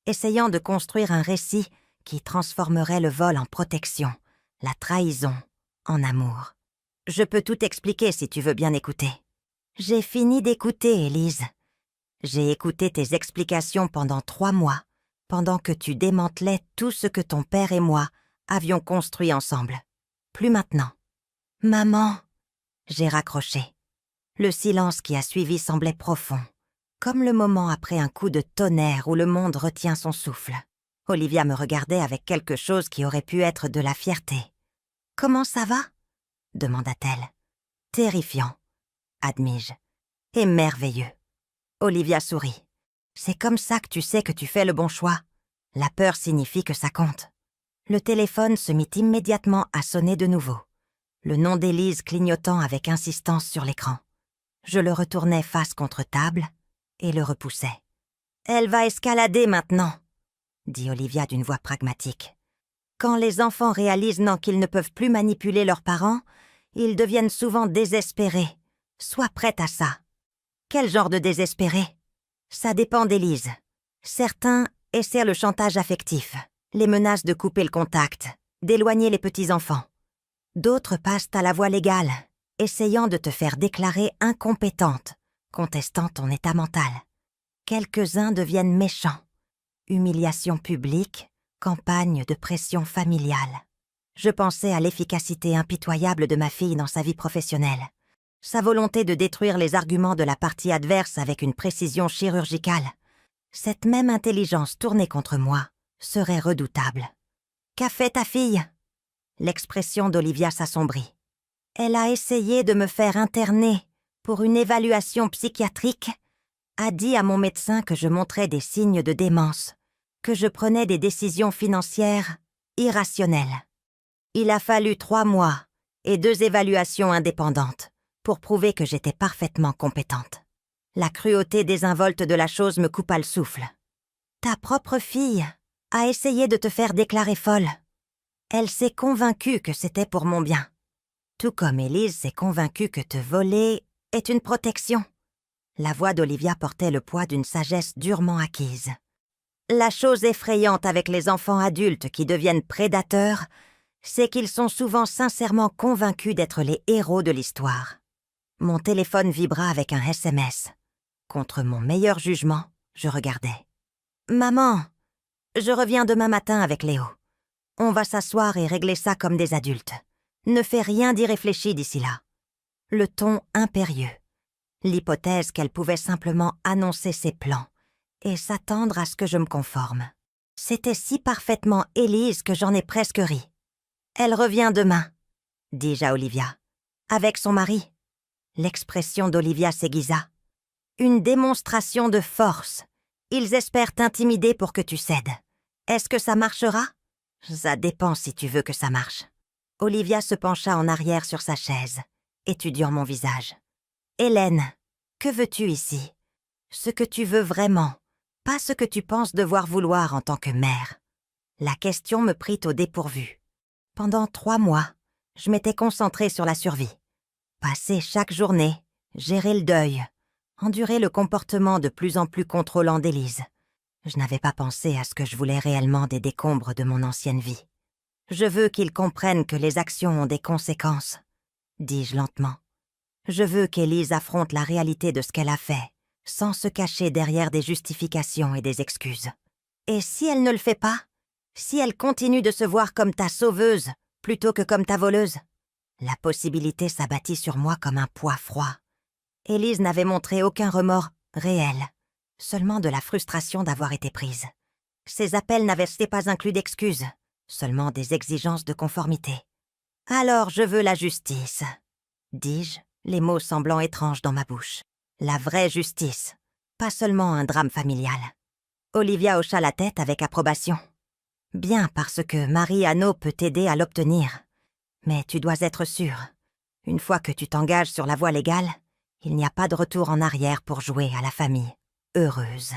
Speaker 1: essayant de construire un récit qui transformerait le vol en protection, la trahison en amour. « Je peux tout expliquer si tu veux bien écouter. » J'ai fini d'écouter, Élise. J'ai écouté tes explications pendant 3 mois, pendant que tu démantelais tout ce que ton père et moi avions construit ensemble. Plus maintenant. « Maman !» J'ai raccroché. Le silence qui a suivi semblait profond, comme le moment après un coup de tonnerre où le monde retient son souffle. Olivia me regardait avec quelque chose qui aurait pu être de la fierté. « Comment ça va ?» demanda-t-elle. « Terrifiant, » admis-je, « et merveilleux. » Olivia sourit. « C'est comme ça que tu sais que tu fais le bon choix. La peur signifie que ça compte. » Le téléphone se mit immédiatement à sonner de nouveau, le nom d'Élise clignotant avec insistance sur l'écran. Je le retournai face contre table et le repoussai. « Elle va escalader maintenant, » dit Olivia d'une voix pragmatique. « Quand les enfants réalisent qu'ils ne peuvent plus manipuler leurs parents, ils deviennent souvent désespérés Sois prête à ça. Quel genre de désespéré? Ça dépend d'Élise. Certains essaient le chantage affectif, les menaces de couper le contact, d'éloigner les petits-enfants. D'autres passent à la voie légale, essayant de te faire déclarer incompétente, contestant ton état mental. Quelques-uns deviennent méchants. Humiliation publique, campagne de pression familiale. Je pensais à l'efficacité impitoyable de ma fille dans sa vie professionnelle. Sa volonté de détruire les arguments de la partie adverse avec une précision chirurgicale. Cette même intelligence tournée contre moi serait redoutable. Qu'a fait ta fille? L'expression d'Olivia s'assombrit. Elle a essayé de me faire interner pour une évaluation psychiatrique, a dit à mon médecin que je montrais des signes de démence, que je prenais des décisions financières irrationnelles. Il a fallu 3 mois et 2 évaluations indépendantes pour prouver que j'étais parfaitement compétente. La cruauté désinvolte de la chose me coupa le souffle. Ta propre fille a essayé de te faire déclarer folle. Elle s'est convaincue que c'était pour mon bien. Tout comme Élise s'est convaincue que te voler est une protection. La voix d'Olivia portait le poids d'une sagesse durement acquise. La chose effrayante avec les enfants adultes qui deviennent prédateurs, c'est qu'ils sont souvent sincèrement convaincus d'être les héros de l'histoire. Mon téléphone vibra avec un SMS. Contre mon meilleur jugement, je regardais. « Maman, je reviens demain matin avec Léo. On va s'asseoir et régler ça comme des adultes. Ne fais rien d'irréfléchi d'ici là. » Le ton impérieux. L'hypothèse qu'elle pouvait simplement annoncer ses plans et s'attendre à ce que je me conforme. C'était si parfaitement Élise que j'en ai presque ri. « Elle revient demain, » dis-je à Olivia. « Avec son mari. » L'expression d'Olivia s'aiguisa. « Une démonstration de force. Ils espèrent t'intimider pour que tu cèdes. Est-ce que ça marchera? » Ça dépend si tu veux que ça marche. Olivia se pencha en arrière sur sa chaise, étudiant mon visage. « Hélène, que veux-tu ici? Ce que tu veux vraiment, pas ce que tu penses devoir vouloir en tant que mère. » La question me prit au dépourvu. Pendant 3 mois, je m'étais concentrée sur la survie. Passer chaque journée, gérer le deuil, endurer le comportement de plus en plus contrôlant d'Élise. Je n'avais pas pensé à ce que je voulais réellement des décombres de mon ancienne vie. Je veux qu'ils comprennent que les actions ont des conséquences, dis-je lentement. Je veux qu'Élise affronte la réalité de ce qu'elle a fait, sans se cacher derrière des justifications et des excuses. Et si elle ne le fait pas? Si elle continue de se voir comme ta sauveuse plutôt que comme ta voleuse? La possibilité s'abattit sur moi comme un poids froid. Élise n'avait montré aucun remords réel, seulement de la frustration d'avoir été prise. Ses appels n'avaient pas inclus d'excuses, seulement des exigences de conformité. « Alors je veux la justice », dis-je, les mots semblant étranges dans ma bouche. La vraie justice, pas seulement un drame familial. Olivia hocha la tête avec approbation. « Bien, parce que Marie Hannah peut t'aider à l'obtenir. Mais tu dois être sûre. Une fois que tu t'engages sur la voie légale, il n'y a pas de retour en arrière pour jouer à la famille heureuse. »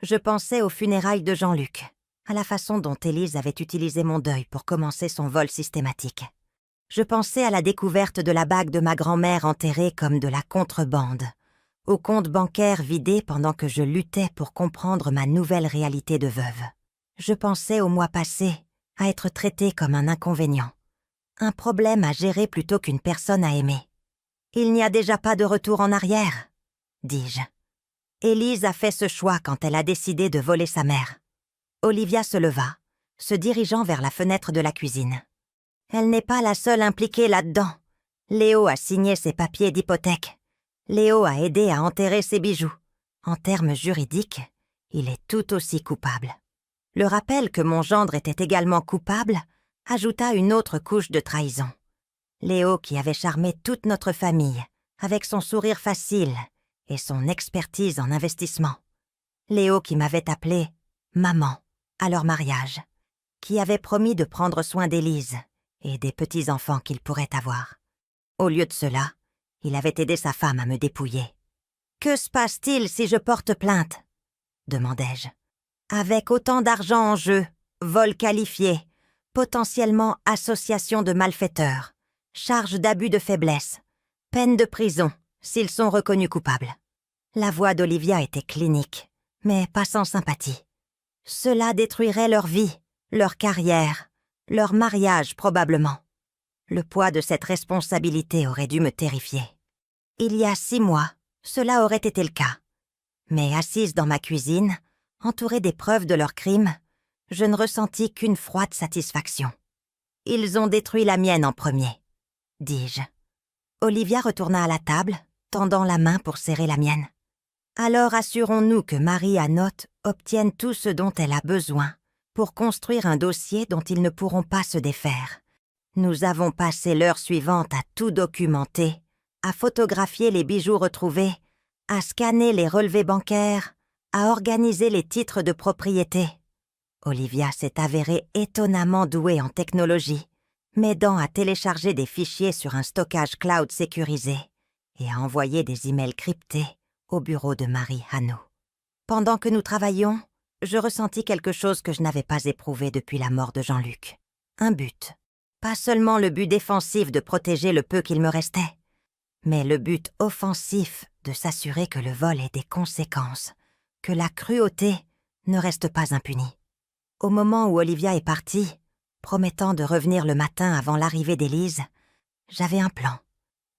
Speaker 1: Je pensais aux funérailles de Jean-Luc, à la façon dont Élise avait utilisé mon deuil pour commencer son vol systématique. Je pensais à la découverte de la bague de ma grand-mère enterrée comme de la contrebande, au compte bancaire vidé pendant que je luttais pour comprendre ma nouvelle réalité de veuve. Je pensais au mois passé, à être traitée comme un inconvénient. Un problème à gérer plutôt qu'une personne à aimer. « Il n'y a déjà pas de retour en arrière », dis-je. Élise a fait ce choix quand elle a décidé de voler sa mère. Olivia se leva, se dirigeant vers la fenêtre de la cuisine. Elle n'est pas la seule impliquée là-dedans. Léo a signé ses papiers d'hypothèque. Léo a aidé à enterrer ses bijoux. En termes juridiques, il est tout aussi coupable. Le rappel que mon gendre était également coupable ajouta une autre couche de trahison. Léo, qui avait charmé toute notre famille, avec son sourire facile et son expertise en investissement. Léo qui m'avait appelée « maman » à leur mariage, qui avait promis de prendre soin d'Élise et des petits-enfants qu'il pourrait avoir. Au lieu de cela, il avait aidé sa femme à me dépouiller. « Que se passe-t-il si je porte plainte ?» demandai-je. « Avec autant d'argent en jeu, vol qualifié, potentiellement association de malfaiteurs, charge d'abus de faiblesse, peine de prison, s'ils sont reconnus coupables. La voix d'Olivia était clinique, mais pas sans sympathie. Cela détruirait leur vie, leur carrière, leur mariage probablement. Le poids de cette responsabilité aurait dû me terrifier. Il y a 6 mois, cela aurait été le cas. Mais assise dans ma cuisine, entourée des preuves de leur crime, je ne ressentis qu'une froide satisfaction. Ils ont détruit la mienne en premier, dis-je. Olivia retourna à la table, tendant la main pour serrer la mienne. Alors assurons-nous que Marie Hanotte obtienne tout ce dont elle a besoin pour construire un dossier dont ils ne pourront pas se défaire. Nous avons passé l'heure suivante à tout documenter, à photographier les bijoux retrouvés, à scanner les relevés bancaires, à organiser les titres de propriété. Olivia s'est avérée étonnamment douée en technologie, m'aidant à télécharger des fichiers sur un stockage cloud sécurisé et à envoyer des emails cryptés au bureau de Marie Hanout. Pendant que nous travaillions, je ressentis quelque chose que je n'avais pas éprouvé depuis la mort de Jean-Luc. Un but. Pas seulement le but défensif de protéger le peu qu'il me restait, mais le but offensif de s'assurer que le vol ait des conséquences, que la cruauté ne reste pas impunie. Au moment où Olivia est partie, promettant de revenir le matin avant l'arrivée d'Élise, j'avais un plan.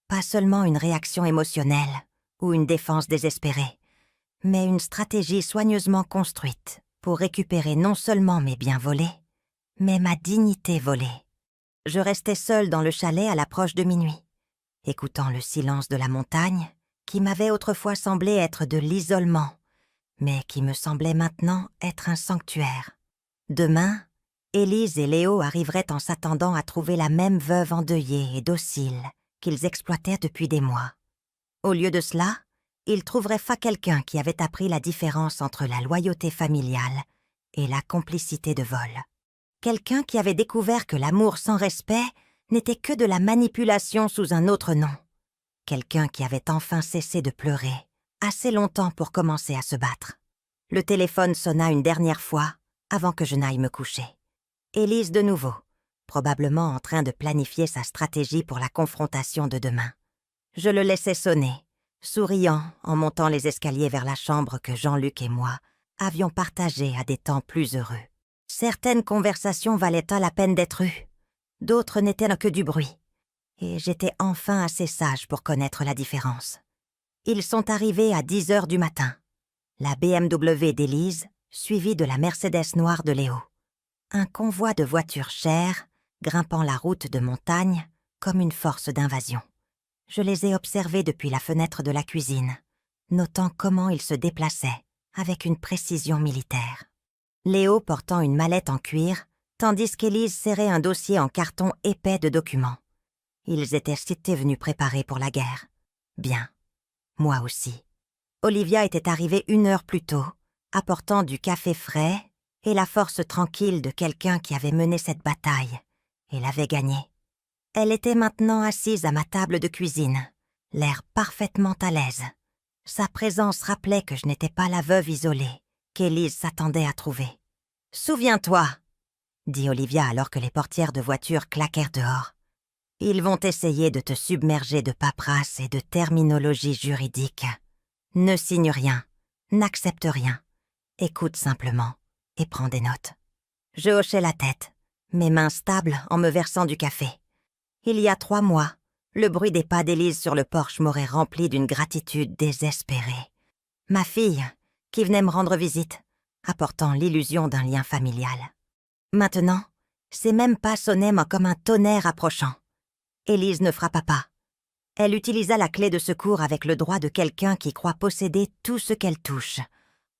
Speaker 1: Pas seulement une réaction émotionnelle ou une défense désespérée, mais une stratégie soigneusement construite pour récupérer non seulement mes biens volés, mais ma dignité volée. Je restais seule dans le chalet à l'approche de minuit, écoutant le silence de la montagne qui m'avait autrefois semblé être de l'isolement, mais qui me semblait maintenant être un sanctuaire. Demain, Élise et Léo arriveraient en s'attendant à trouver la même veuve endeuillée et docile qu'ils exploitaient depuis des mois. Au lieu de cela, ils trouveraient quelqu'un qui avait appris la différence entre la loyauté familiale et la complicité de vol. Quelqu'un qui avait découvert que l'amour sans respect n'était que de la manipulation sous un autre nom. Quelqu'un qui avait enfin cessé de pleurer, assez longtemps pour commencer à se battre. Le téléphone sonna une dernière fois avant que je n'aille me coucher. Élise de nouveau, probablement en train de planifier sa stratégie pour la confrontation de demain. Je le laissais sonner, souriant en montant les escaliers vers la chambre que Jean-Luc et moi avions partagée à des temps plus heureux. Certaines conversations valaient la peine d'être eues, d'autres n'étaient que du bruit. Et j'étais enfin assez sage pour connaître la différence. Ils sont arrivés à 10 heures du matin. La BMW d'Élise, suivie de la Mercedes noire de Léo. Un convoi de voitures chères, grimpant la route de montagne comme une force d'invasion. Je les ai observés depuis la fenêtre de la cuisine, notant comment ils se déplaçaient avec une précision militaire. Léo portant une mallette en cuir, tandis qu'Élise serrait un dossier en carton épais de documents. Ils étaient venus préparer pour la guerre. Bien. Moi aussi. Olivia était arrivée 1 heure plus tôt, apportant du café frais et la force tranquille de quelqu'un qui avait mené cette bataille et l'avait gagnée. Elle était maintenant assise à ma table de cuisine, l'air parfaitement à l'aise. Sa présence rappelait que je n'étais pas la veuve isolée qu'Élise s'attendait à trouver. « Souviens-toi » dit Olivia alors que les portières de voiture claquèrent dehors. « Ils vont essayer de te submerger de paperasse et de terminologie juridique. Ne signe rien, n'accepte rien. Écoute simplement et prends des notes. » Je hochai la tête, mes mains stables en me versant du café. Il y a 3 mois, le bruit des pas d'Élise sur le porche m'aurait rempli d'une gratitude désespérée. Ma fille, qui venait me rendre visite, apportant l'illusion d'un lien familial. Maintenant, ces mêmes pas sonnaient comme un tonnerre approchant. Élise ne frappa pas. Elle utilisa la clé de secours avec le droit de quelqu'un qui croit posséder tout ce qu'elle touche,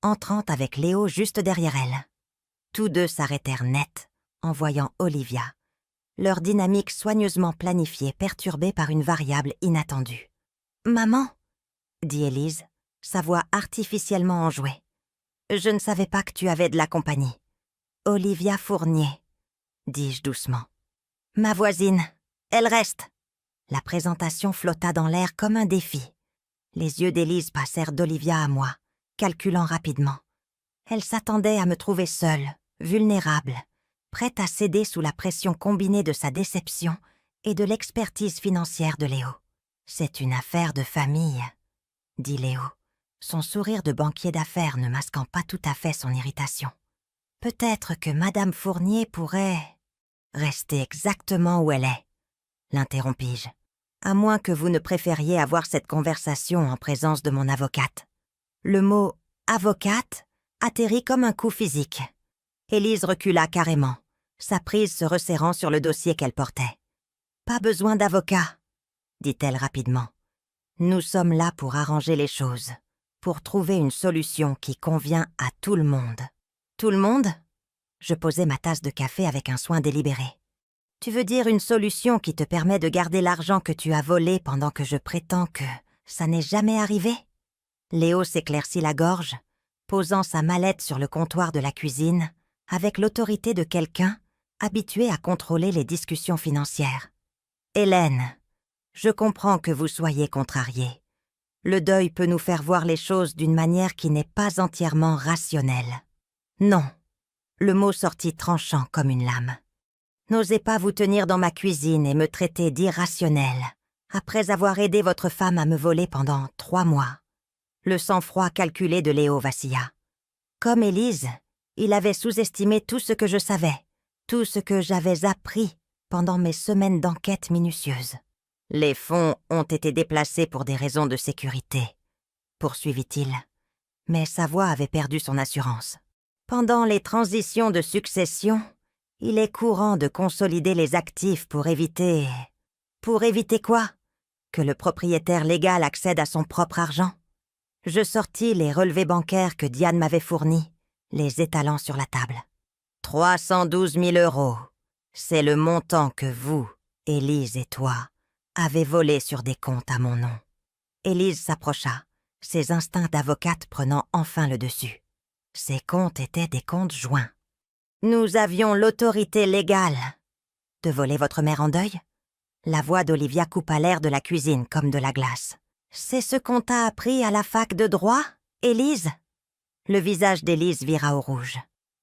Speaker 1: entrant avec Léo juste derrière elle. Tous deux s'arrêtèrent net en voyant Olivia, leur dynamique soigneusement planifiée perturbée par une variable inattendue. « Maman » dit Élise, sa voix artificiellement enjouée. « Je ne savais pas que tu avais de la compagnie. »« Olivia Fournier » dis-je doucement. « Ma voisine, elle reste !» La présentation flotta dans l'air comme un défi. Les yeux d'Élise passèrent d'Olivia à moi, calculant rapidement. Elle s'attendait à me trouver seule, vulnérable, prête à céder sous la pression combinée de sa déception et de l'expertise financière de Léo. C'est une affaire de famille, dit Léo, son sourire de banquier d'affaires ne masquant pas tout à fait son irritation. Peut-être que Madame Fournier pourrait rester exactement où elle est, l'interrompis-je, à moins que vous ne préfériez avoir cette conversation en présence de mon avocate. Le mot « avocate » atterrit comme un coup physique. Élise recula carrément, sa prise se resserrant sur le dossier qu'elle portait. « Pas besoin d'avocat », dit-elle rapidement. « Nous sommes là pour arranger les choses, pour trouver une solution qui convient à tout le monde. » « Tout le monde ?» Je posai ma tasse de café avec un soin délibéré. « Tu veux dire une solution qui te permet de garder l'argent que tu as volé pendant que je prétends que ça n'est jamais arrivé ?» Léo s'éclaircit la gorge, posant sa mallette sur le comptoir de la cuisine, avec l'autorité de quelqu'un habitué à contrôler les discussions financières. « Hélène, je comprends que vous soyez contrariée. Le deuil peut nous faire voir les choses d'une manière qui n'est pas entièrement rationnelle. Non. » Le mot sortit tranchant comme une lame. « N'osez pas vous tenir dans ma cuisine et me traiter d'irrationnelle, après avoir aidé votre femme à me voler pendant 3 mois. » Le sang-froid calculé de Léo vacilla. Comme Élise, il avait sous-estimé tout ce que je savais, tout ce que j'avais appris pendant mes semaines d'enquête minutieuse. « Les fonds ont été déplacés pour des raisons de sécurité, » poursuivit-il, mais sa voix avait perdu son assurance. « Pendant les transitions de succession, il est courant de consolider les actifs pour éviter... » « Pour éviter quoi? Que le propriétaire légal accède à son propre argent? » Je sortis les relevés bancaires que Diane m'avait fournis, les étalant sur la table. 312 000 €. C'est le montant que vous, Élise et toi, avez volé sur des comptes à mon nom. Élise s'approcha, ses instincts d'avocate prenant enfin le dessus. Ces comptes étaient des comptes joints. Nous avions l'autorité légale de voler votre mère en deuil? La voix d'Olivia coupa l'air de la cuisine comme de la glace. C'est ce qu'on t'a appris à la fac de droit, Élise? Le visage d'Élise vira au rouge.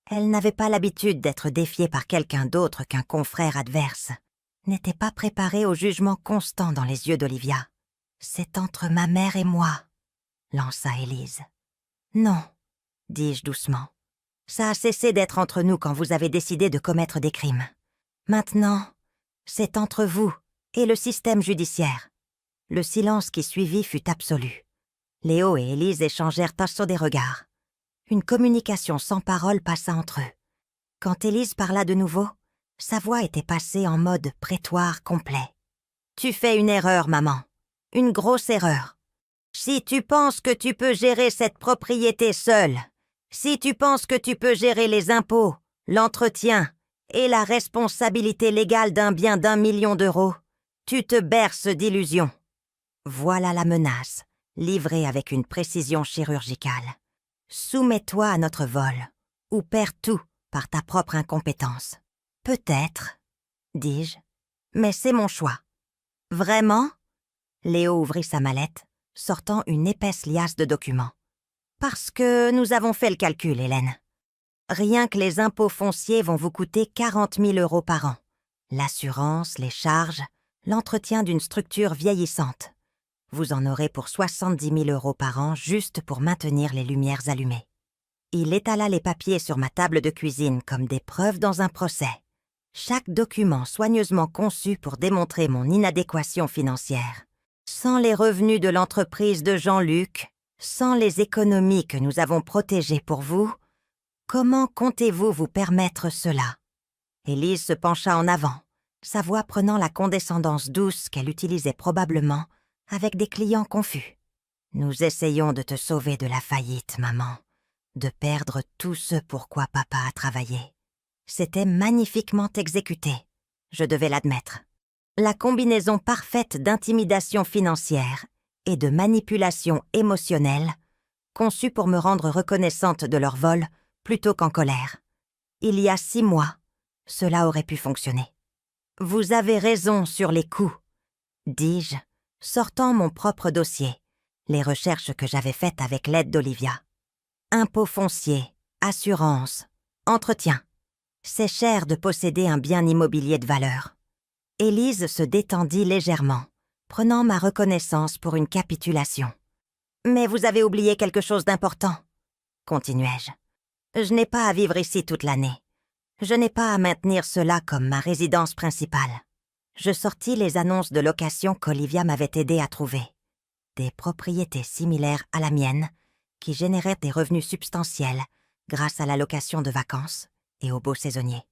Speaker 1: Elle n'avait pas l'habitude d'être défiée par quelqu'un d'autre qu'un confrère adverse. N'était pas préparée au jugement constant dans les yeux d'Olivia. C'est entre ma mère et moi, lança Élise. Non, dis-je doucement. Ça a cessé d'être entre nous quand vous avez décidé de commettre des crimes. Maintenant, c'est entre vous et le système judiciaire. Le silence qui suivit fut absolu. Léo et Élise échangèrent un saut des regards. Une communication sans parole passa entre eux. Quand Élise parla de nouveau, sa voix était passée en mode prétoire complet. « Tu fais une erreur, maman. Une grosse erreur. Si tu penses que tu peux gérer cette propriété seule, si tu penses que tu peux gérer les impôts, l'entretien et la responsabilité légale d'un bien d'1 million d'euros, tu te berces d'illusions. » Voilà la menace, livrée avec une précision chirurgicale. Soumets-toi à notre vol, ou perds tout par ta propre incompétence. Peut-être, dis-je, mais c'est mon choix. Vraiment? Léo ouvrit sa mallette, sortant une épaisse liasse de documents. Parce que nous avons fait le calcul, Hélène. Rien que les impôts fonciers vont vous coûter 40 000 € par an. L'assurance, les charges, l'entretien d'une structure vieillissante. Vous en aurez pour 70 000 € par an juste pour maintenir les lumières allumées. Il étala les papiers sur ma table de cuisine comme des preuves dans un procès. Chaque document soigneusement conçu pour démontrer mon inadéquation financière. Sans les revenus de l'entreprise de Jean-Luc, sans les économies que nous avons protégées pour vous, comment comptez-vous vous permettre cela? Élise se pencha en avant, sa voix prenant la condescendance douce qu'elle utilisait probablement avec des clients confus. « Nous essayons de te sauver de la faillite, maman, de perdre tout ce pour quoi papa a travaillé. » C'était magnifiquement exécuté, je devais l'admettre. La combinaison parfaite d'intimidation financière et de manipulation émotionnelle, conçue pour me rendre reconnaissante de leur vol plutôt qu'en colère. Il y a 6 mois, cela aurait pu fonctionner. « Vous avez raison sur les coûts, » dis-je, sortant mon propre dossier, les recherches que j'avais faites avec l'aide d'Olivia. Impôts fonciers, assurance, entretien. C'est cher de posséder un bien immobilier de valeur. Élise se détendit légèrement, prenant ma reconnaissance pour une capitulation. « Mais vous avez oublié quelque chose d'important, continuai-je. Je n'ai pas à vivre ici toute l'année. Je n'ai pas à maintenir cela comme ma résidence principale. » Je sortis les annonces de location qu'Olivia m'avait aidé à trouver. Des propriétés similaires à la mienne, qui généraient des revenus substantiels grâce à la location de vacances et aux beaux saisonniers.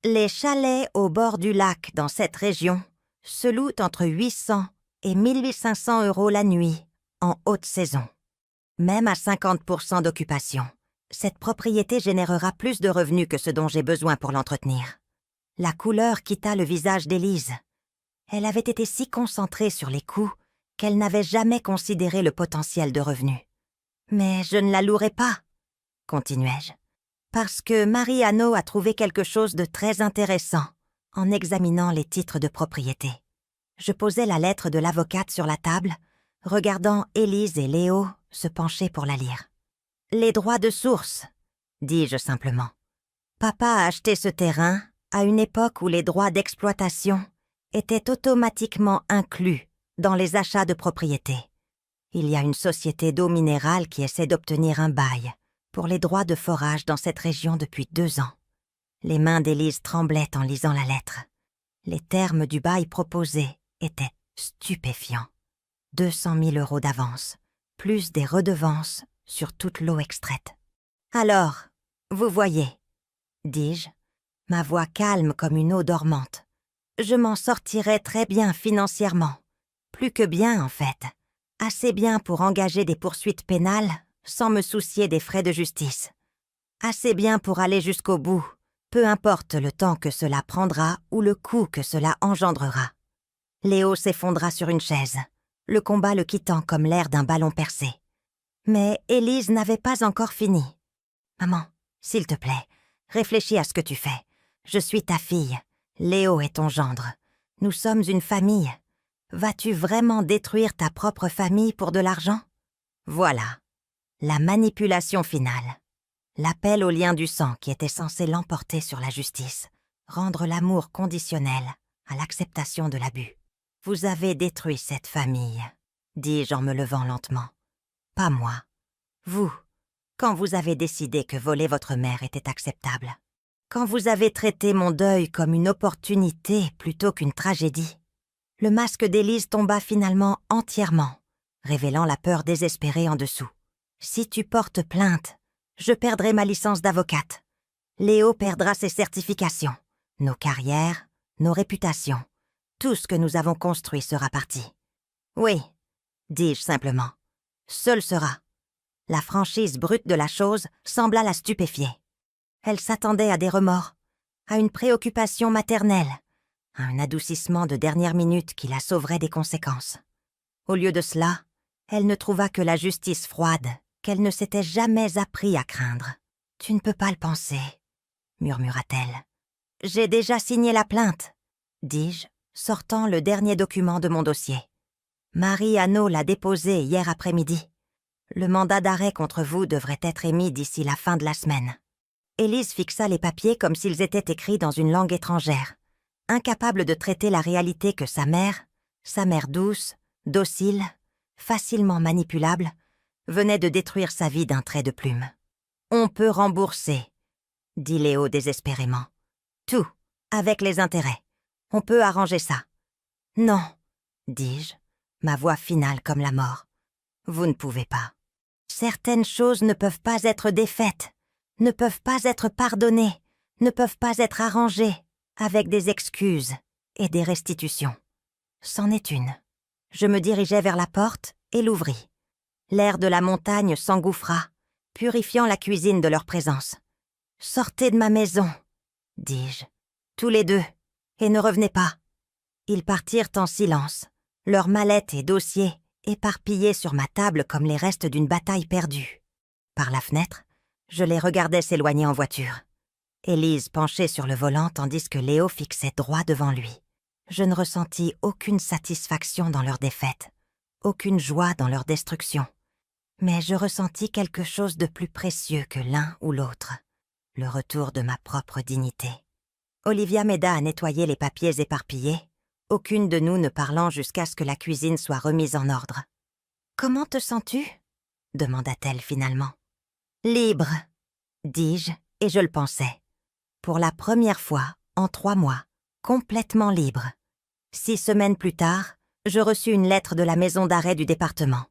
Speaker 1: Les chalets au bord du lac dans cette région se louent entre 800 et 1800 € la nuit en haute saison. Même à 50% d'occupation, cette propriété générera plus de revenus que ce dont j'ai besoin pour l'entretenir. La couleur quitta le visage d'Élise. Elle avait été si concentrée sur les coûts qu'elle n'avait jamais considéré le potentiel de revenus. « Mais je ne la louerai pas, » continuai-je, « parce que Marie Hannah a trouvé quelque chose de très intéressant en examinant les titres de propriété. » Je posai la lettre de l'avocate sur la table, regardant Élise et Léo se pencher pour la lire. « Les droits de source, » dis-je simplement. « Papa a acheté ce terrain à une époque où les droits d'exploitation étaient automatiquement inclus dans les achats de propriété. Il y a une société d'eau minérale qui essaie d'obtenir un bail pour les droits de forage dans cette région depuis 2 ans. » Les mains d'Élise tremblaient en lisant la lettre. Les termes du bail proposé étaient stupéfiants. 200 000 € d'avance, plus des redevances sur toute l'eau extraite. « Alors, vous voyez, » dis-je, ma voix calme comme une eau dormante. « Je m'en sortirais très bien financièrement. Plus que bien, en fait. Assez bien pour engager des poursuites pénales sans me soucier des frais de justice. Assez bien pour aller jusqu'au bout, peu importe le temps que cela prendra ou le coût que cela engendrera. » Léo s'effondra sur une chaise, le combat le quittant comme l'air d'un ballon percé. Mais Élise n'avait pas encore fini. « Maman, s'il te plaît, réfléchis à ce que tu fais. Je suis ta fille. Léo est ton gendre. Nous sommes une famille. Vas-tu vraiment détruire ta propre famille pour de l'argent? » Voilà. La manipulation finale. L'appel au lien du sang qui était censé l'emporter sur la justice, rendre l'amour conditionnel à l'acceptation de l'abus. « Vous avez détruit cette famille, » dis-je en me levant lentement. « Pas moi. Vous, quand vous avez décidé que voler votre mère était acceptable. Quand vous avez traité mon deuil comme une opportunité plutôt qu'une tragédie. » Le masque d'Élise tomba finalement entièrement, révélant la peur désespérée en dessous. « Si tu portes plainte, je perdrai ma licence d'avocate. Léo perdra ses certifications, nos carrières, nos réputations. Tout ce que nous avons construit sera parti. »« Oui, » dis-je simplement. « Seul sera. » La franchise brute de la chose sembla la stupéfier. Elle s'attendait à des remords, à une préoccupation maternelle, à un adoucissement de dernière minute qui la sauverait des conséquences. Au lieu de cela, elle ne trouva que la justice froide qu'elle ne s'était jamais appris à craindre. « Tu ne peux pas le penser, » murmura-t-elle. « J'ai déjà signé la plainte, » dis-je, sortant le dernier document de mon dossier. « Marie Hannah l'a déposé hier après-midi. Le mandat d'arrêt contre vous devrait être émis d'ici la fin de la semaine. » Élise fixa les papiers comme s'ils étaient écrits dans une langue étrangère, incapable de traiter la réalité que sa mère douce, docile, facilement manipulable, venait de détruire sa vie d'un trait de plume. « On peut rembourser, » dit Léo désespérément. « Tout, avec les intérêts. On peut arranger ça. »« Non, » dis-je, ma voix finale comme la mort. « Vous ne pouvez pas. Certaines choses ne peuvent pas être défaites, ne peuvent pas être pardonnées, ne peuvent pas être arrangées avec des excuses et des restitutions. C'en est une. » Je me dirigeai vers la porte et l'ouvris. L'air de la montagne s'engouffra, purifiant la cuisine de leur présence. « Sortez de ma maison, » dis-je, tous les deux, et ne revenez pas. Ils partirent en silence, leurs mallettes et dossiers éparpillés sur ma table comme les restes d'une bataille perdue. Par la fenêtre, je les regardais s'éloigner en voiture. Élise penchait sur le volant tandis que Léo fixait droit devant lui. Je ne ressentis aucune satisfaction dans leur défaite, aucune joie dans leur destruction. Mais je ressentis quelque chose de plus précieux que l'un ou l'autre, le retour de ma propre dignité. Olivia m'aida à nettoyer les papiers éparpillés, aucune de nous ne parlant jusqu'à ce que la cuisine soit remise en ordre. « Comment te sens-tu » demanda-t-elle finalement. « Libre, dis-je, et je le pensais. Pour la première fois, en 3 mois, complètement libre. 6 semaines plus tard, je reçus une lettre de la maison d'arrêt du département.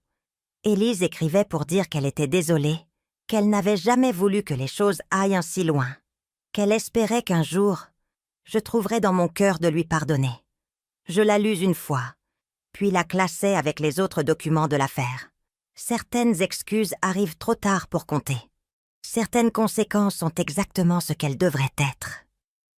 Speaker 1: Élise écrivait pour dire qu'elle était désolée, qu'elle n'avait jamais voulu que les choses aillent ainsi loin, qu'elle espérait qu'un jour, je trouverais dans mon cœur de lui pardonner. Je la lus une fois, puis la classai avec les autres documents de l'affaire. Certaines excuses arrivent trop tard pour compter. Certaines conséquences sont exactement ce qu'elles devraient être.